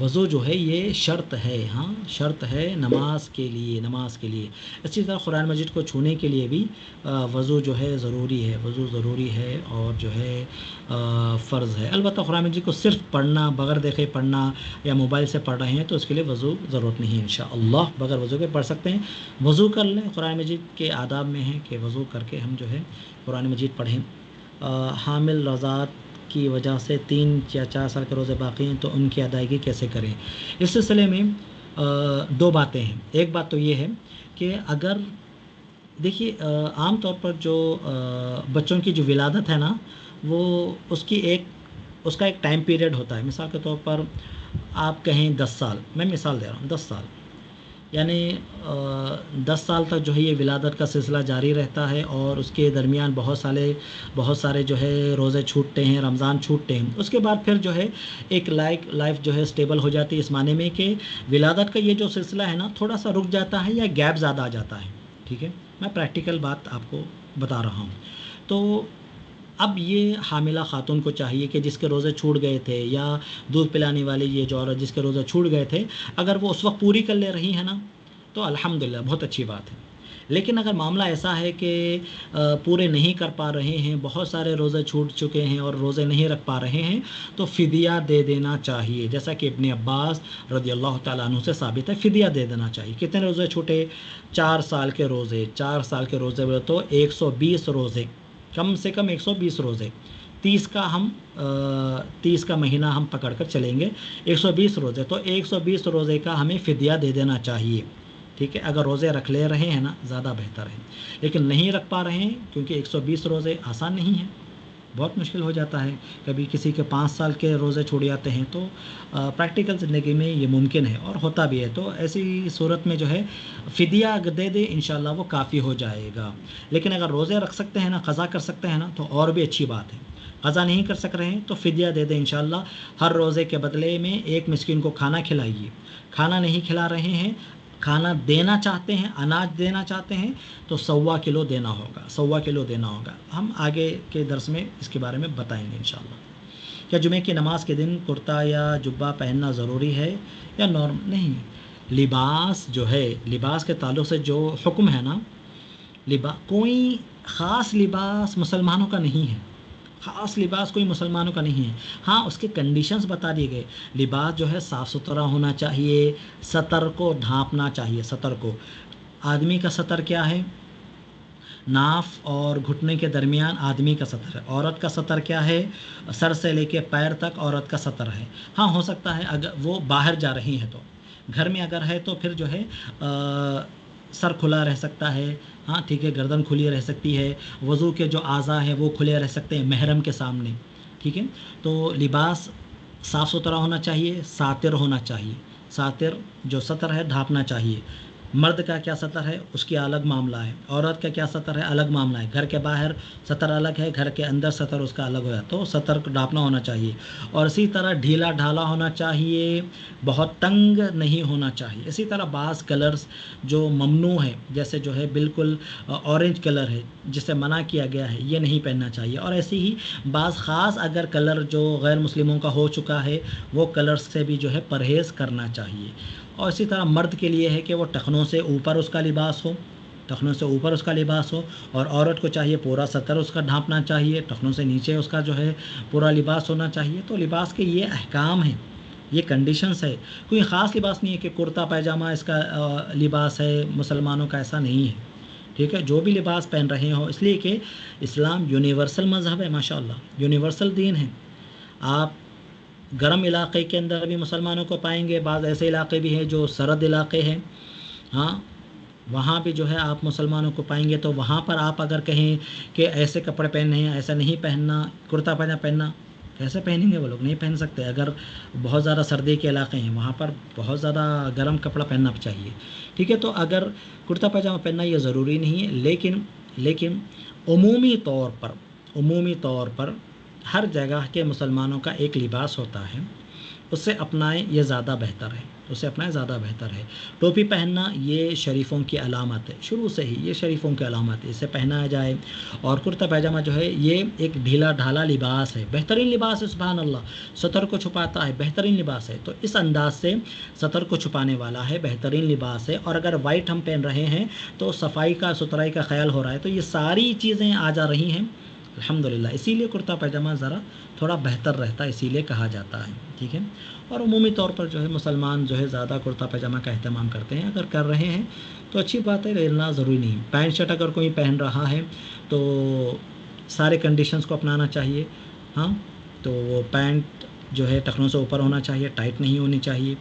وضو جو ہے یہ شرط ہے، ہاں شرط ہے نماز کے لیے، نماز کے لیے۔ اسی طرح قرآن مجید کو چھونے کے لیے بھی وضو جو ہے ضروری ہے، وضو ضروری ہے اور جو ہے فرض ہے۔ البتہ قرآن مجید کو صرف پڑھنا، بغیر دیکھے پڑھنا یا موبائل سے پڑھ رہے ہیں تو اس کے لیے وضو ضرورت نہیں ہے، انشاءاللہ بغیر وضو کے پڑھ سکتے ہیں۔ وضو کر لیں، قرآن مجید کے آداب میں ہے کہ وضو کر کے ہم جو ہے قرآن مجید پڑھیں۔ حامل رضاعت کی وجہ سے 3 یا 4 سال کے روزے باقی ہیں تو ان کی ادائیگی کیسے کریں؟ اس سلسلے میں 2 باتیں ہیں۔ ایک بات تو یہ ہے کہ اگر دیکھیے عام طور پر جو بچوں کی جو ولادت ہے نا، وہ اس کا ایک ٹائم پیریڈ ہوتا ہے۔ مثال کے طور پر آپ کہیں 10 سال، میں مثال دے رہا ہوں 10 سال، یعنی 10 سال تک جو ہے یہ ولادت کا سلسلہ جاری رہتا ہے، اور اس کے درمیان بہت سارے جو ہے روزے چھوٹتے ہیں، رمضان چھوٹتے ہیں. اس کے بعد پھر جو ہے ایک لائف جو ہے سٹیبل ہو جاتی ہے، اس معنی میں کہ ولادت کا یہ جو سلسلہ ہے نا تھوڑا سا رک جاتا ہے یا گیپ زیادہ آ جاتا ہے. ٹھیک ہے، میں پریکٹیکل بات آپ کو بتا رہا ہوں. تو اب یہ حاملہ خاتون کو چاہیے کہ جس کے روزے چھوٹ گئے تھے، یا دودھ پلانے والی یہ جو عورت جس کے روزے چھوٹ گئے تھے، اگر وہ اس وقت پوری کر لے رہی ہیں نا تو الحمدللہ بہت اچھی بات ہے. لیکن اگر معاملہ ایسا ہے کہ پورے نہیں کر پا رہے ہیں، بہت سارے روزے چھوٹ چکے ہیں اور روزے نہیں رکھ پا رہے ہیں، تو فدیہ دے دینا چاہیے، جیسا کہ ابن عباس رضی اللہ تعالیٰ عنہ سے ثابت ہے. فدیہ دے دینا چاہیے. کتنے روزے چھوٹے؟ 4 سال کے روزے. 4 سال کے روزے بولے تو 120 روزے، کم سے کم 120 روزے. 30 کا مہینہ ہم پکڑ کر چلیں گے، 120 روزے، تو 120 روزے کا ہمیں فدیہ دے دینا چاہیے. ٹھیک ہے، اگر روزے رکھ لے رہے ہیں نا زیادہ بہتر ہے، لیکن نہیں رکھ پا رہے ہیں کیونکہ 120 روزے آسان نہیں ہیں، بہت مشکل ہو جاتا ہے. کبھی کسی کے 5 سال کے روزے چھوٹ جاتے ہیں، تو پریکٹیکل زندگی میں یہ ممکن ہے اور ہوتا بھی ہے. تو ایسی صورت میں جو ہے فدیہ دے دے انشاءاللہ وہ کافی ہو جائے گا. لیکن اگر روزے رکھ سکتے ہیں نا، قضا کر سکتے ہیں نا، تو اور بھی اچھی بات ہے. قضا نہیں کر سک رہے ہیں تو فدیہ دے دیں انشاءاللہ. ہر روزے کے بدلے میں ایک مسکین کو کھانا کھلائیے. کھانا نہیں کھلا رہے ہیں، کھانا دینا چاہتے ہیں، اناج دینا چاہتے ہیں، تو 1.25 کلو دینا ہوگا. 1.25 کلو دینا ہوگا. ہم آگے کے درس میں اس کے بارے میں بتائیں گے انشاءاللہ. کیا جمعے کی نماز کے دن کرتا یا جبہ پہننا ضروری ہے یا نارم نہیں؟ لباس جو ہے، لباس کے تعلق سے جو حکم ہے نا، کوئی خاص لباس مسلمانوں کا نہیں ہے. خاص لباس کوئی مسلمانوں کا نہیں ہے. ہاں اس کے کنڈیشنز بتا دیے گئے. لباس جو ہے صاف ستھرا ہونا چاہیے، سطر کو ڈھانپنا چاہیے. سطر کو، آدمی کا سطر کیا ہے؟ ناف اور گھٹنے کے درمیان آدمی کا سطر ہے. عورت کا سطر کیا ہے؟ سر سے لے کے پیر تک عورت کا سطر ہے. ہاں ہو سکتا ہے اگر وہ باہر جا رہی ہیں تو، گھر میں اگر ہے تو پھر جو ہے سر کھلا رہ سکتا ہے. ہاں ٹھیک ہے، گردن کھلی رہ سکتی ہے. وضو کے جو اعضاء ہیں وہ کھلے رہ سکتے ہیں محرم کے سامنے. ٹھیک ہے، تو لباس صاف ستھرا ہونا چاہیے، ساتر ہونا چاہیے. ساتر جو سطر ہے ڈھانپنا چاہیے. مرد کا کیا سطر ہے اس کی الگ معاملہ ہے، عورت کا کیا سطر ہے الگ معاملہ ہے. گھر کے باہر سطر الگ ہے، گھر کے اندر سطر اس کا الگ ہوا، تو سطر ڈھانپنا ہونا چاہیے. اور اسی طرح ڈھیلا ڈھالا ہونا چاہیے، بہت تنگ نہیں ہونا چاہیے. اسی طرح بعض کلرز جو ممنوع ہے، جیسے جو ہے بالکل اورنج کلر ہے جسے منع کیا گیا ہے، یہ نہیں پہننا چاہیے. اور ایسی ہی بعض خاص اگر کلر جو غیر مسلموں کا ہو چکا ہے، وہ کلرز سے بھی جو ہے پرہیز کرنا چاہیے. اور اسی طرح مرد کے لیے ہے کہ وہ ٹخنوں سے اوپر اس کا لباس ہو، ٹخنوں سے اوپر اس کا لباس ہو. اور عورت کو چاہیے پورا سطر اس کا ڈھانپنا چاہیے، ٹخنوں سے نیچے اس کا جو ہے پورا لباس ہونا چاہیے. تو لباس کے یہ احکام ہیں، یہ کنڈیشنز ہے. کوئی خاص لباس نہیں ہے کہ کرتا پائجامہ اس کا لباس ہے مسلمانوں کا، ایسا نہیں ہے. ٹھیک ہے، جو بھی لباس پہن رہے ہوں، اس لیے کہ اسلام یونیورسل مذہب ہے. ماشاءاللہ یونیورسل دین ہے. آپ گرم علاقے کے اندر بھی مسلمانوں کو پائیں گے، بعض ایسے علاقے بھی ہیں جو سرد علاقے ہیں، ہاں وہاں بھی جو ہے آپ مسلمانوں کو پائیں گے. تو وہاں پر آپ اگر کہیں کہ ایسے کپڑے پہننے ہیں، ایسا نہیں پہننا، کرتا پائجامہ پہننا، کیسے پہنیں گے وہ لوگ؟ نہیں پہن سکتے. اگر بہت زیادہ سردی کے علاقے ہیں وہاں پر بہت زیادہ گرم کپڑا پہننا چاہیے. ٹھیک ہے، تو اگر کرتا پائجامہ پہننا یہ ضروری نہیں ہے، لیکن عمومی طور پر ہر جگہ کے مسلمانوں کا ایک لباس ہوتا ہے، اسے اپنائیں، یہ زیادہ بہتر ہے. ٹوپی پہننا یہ شریفوں کی علامت ہے، شروع سے ہی یہ شریفوں کی علامت ہے، اسے پہنا جائے. اور کرتا پائجامہ جو ہے یہ ایک ڈھیلا ڈھالا لباس ہے، بہترین لباس ہے. سبحان اللہ، سطر کو چھپاتا ہے، بہترین لباس ہے. تو اس انداز سے سطر کو چھپانے والا ہے، بہترین لباس ہے. اور اگر وائٹ ہم پہن رہے ہیں تو صفائی کا ستھرائی کا خیال ہو رہا ہے. تو یہ ساری چیزیں آ جا رہی ہیں الحمدللہ. اسی لیے کرتا پائجامہ ذرا تھوڑا بہتر رہتا ہے، اسی لیے کہا جاتا ہے. ٹھیک ہے، اور عمومی طور پر جو ہے مسلمان جو ہے زیادہ کرتا پائجامہ کا اہتمام کرتے ہیں. اگر کر رہے ہیں تو اچھی بات ہے، لینا ضروری نہیں. پینٹ شرٹ اگر کوئی پہن رہا ہے تو سارے کنڈیشنز کو اپنانا چاہیے. ہاں تو وہ پینٹ جو ہے ٹخنوں سے اوپر ہونا چاہیے، ٹائٹ نہیں ہونی چاہیے.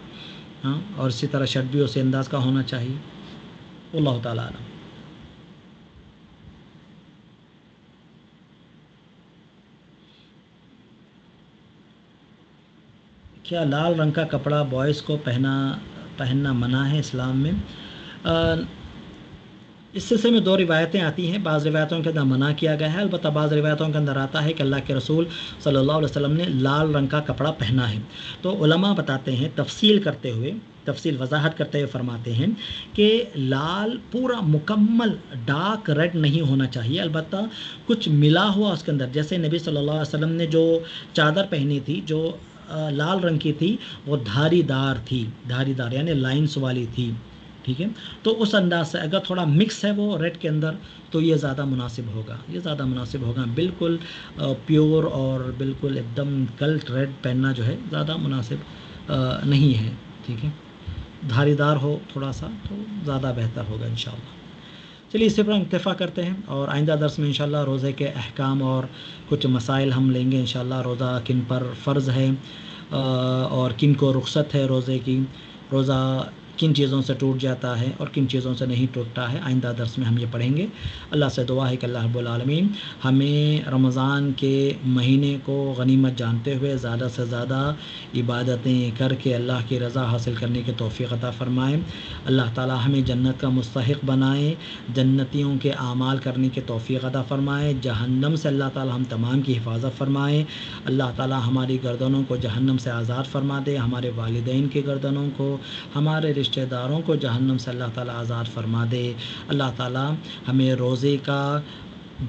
ہاں اور اسی طرح شرٹ بھی اسی انداز کا ہونا چاہیے. اللہ تعالیٰ عالم. کیا لال رنگ کا کپڑا بوائز کو پہننا منع ہے اسلام میں۔ اس سلسلے میں 2 روایتیں آتی ہیں، بعض روایتوں کے اندر منع کیا گیا ہے، البتہ بعض روایتوں کے اندر آتا ہے کہ اللہ کے رسول صلی اللہ علیہ وسلم نے لال رنگ کا کپڑا پہنا ہے۔ تو علماء بتاتے ہیں، تفصیل وضاحت کرتے ہوئے فرماتے ہیں کہ لال پورا مکمل ڈارک ریڈ نہیں ہونا چاہیے، البتہ کچھ ملا ہوا اس کے اندر، جیسے نبی صلی اللہ علیہ وسلم نے جو چادر پہنی تھی جو لال رنگ کی تھی وہ دھاری دار یعنی لائنس والی تھی، ٹھیک ہے، تو اس انداز سے اگر تھوڑا مکس ہے وہ ریڈ کے اندر تو یہ زیادہ مناسب ہوگا، بالکل پیور اور بالکل ایک دم کلٹ ریڈ پہننا جو ہے زیادہ مناسب نہیں ہے، ٹھیک ہے، دھاری دار ہو تھوڑا سا تو زیادہ بہتر ہوگا انشاءاللہ۔ چلیے اس پر اکتفا کرتے ہیں، اور آئندہ درس میں انشاءاللہ روزے کے احکام اور کچھ مسائل ہم لیں گے انشاءاللہ، روزہ کن پر فرض ہے اور کن کو رخصت ہے روزے کی، روزہ کن چیزوں سے ٹوٹ جاتا ہے اور کن چیزوں سے نہیں ٹوٹتا ہے، آئندہ درس میں ہم یہ پڑھیں گے۔ اللہ سے دعا ہے کہ اللہ رب العالمین ہمیں رمضان کے مہینے کو غنیمت جانتے ہوئے زیادہ سے زیادہ عبادتیں کر کے اللہ کی رضا حاصل کرنے کی توفیق عطا فرمائے۔ اللہ تعالی ہمیں جنت کا مستحق بنائے، جنتیوں کے اعمال کرنے کی توفیق عطا فرمائے، جہنم سے اللہ تعالی ہم تمام کی حفاظت فرمائے، اللہ تعالی ہماری گردنوں کو جہنم سے آزاد فرما دے، ہمارے والدین کی گردنوں کو، ہمارے رشتہ داروں کو جہنم سے اللہ تعالیٰ آزاد فرما دے۔ اللہ تعالیٰ ہمیں روزے کا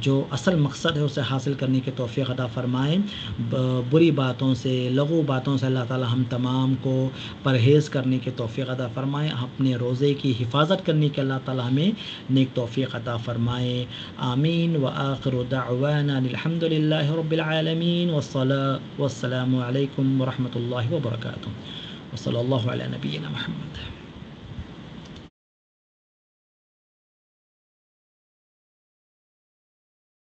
جو اصل مقصد ہے اسے حاصل کرنے کی توفیق عطا فرمائے، بری باتوں سے، لغو باتوں سے اللہ تعالیٰ ہم تمام کو پرہیز کرنے کی توفیق عطا فرمائے، اپنے روزے کی حفاظت کرنے کے اللہ تعالیٰ ہمیں نیک توفیق عطا فرمائے، آمین۔ وآخر دعوانا الحمد للہ رب العالمین، والسلام علیکم ورحمۃ اللہ وبرکاتہ، وصلی اللہ علی نبینا محمد۔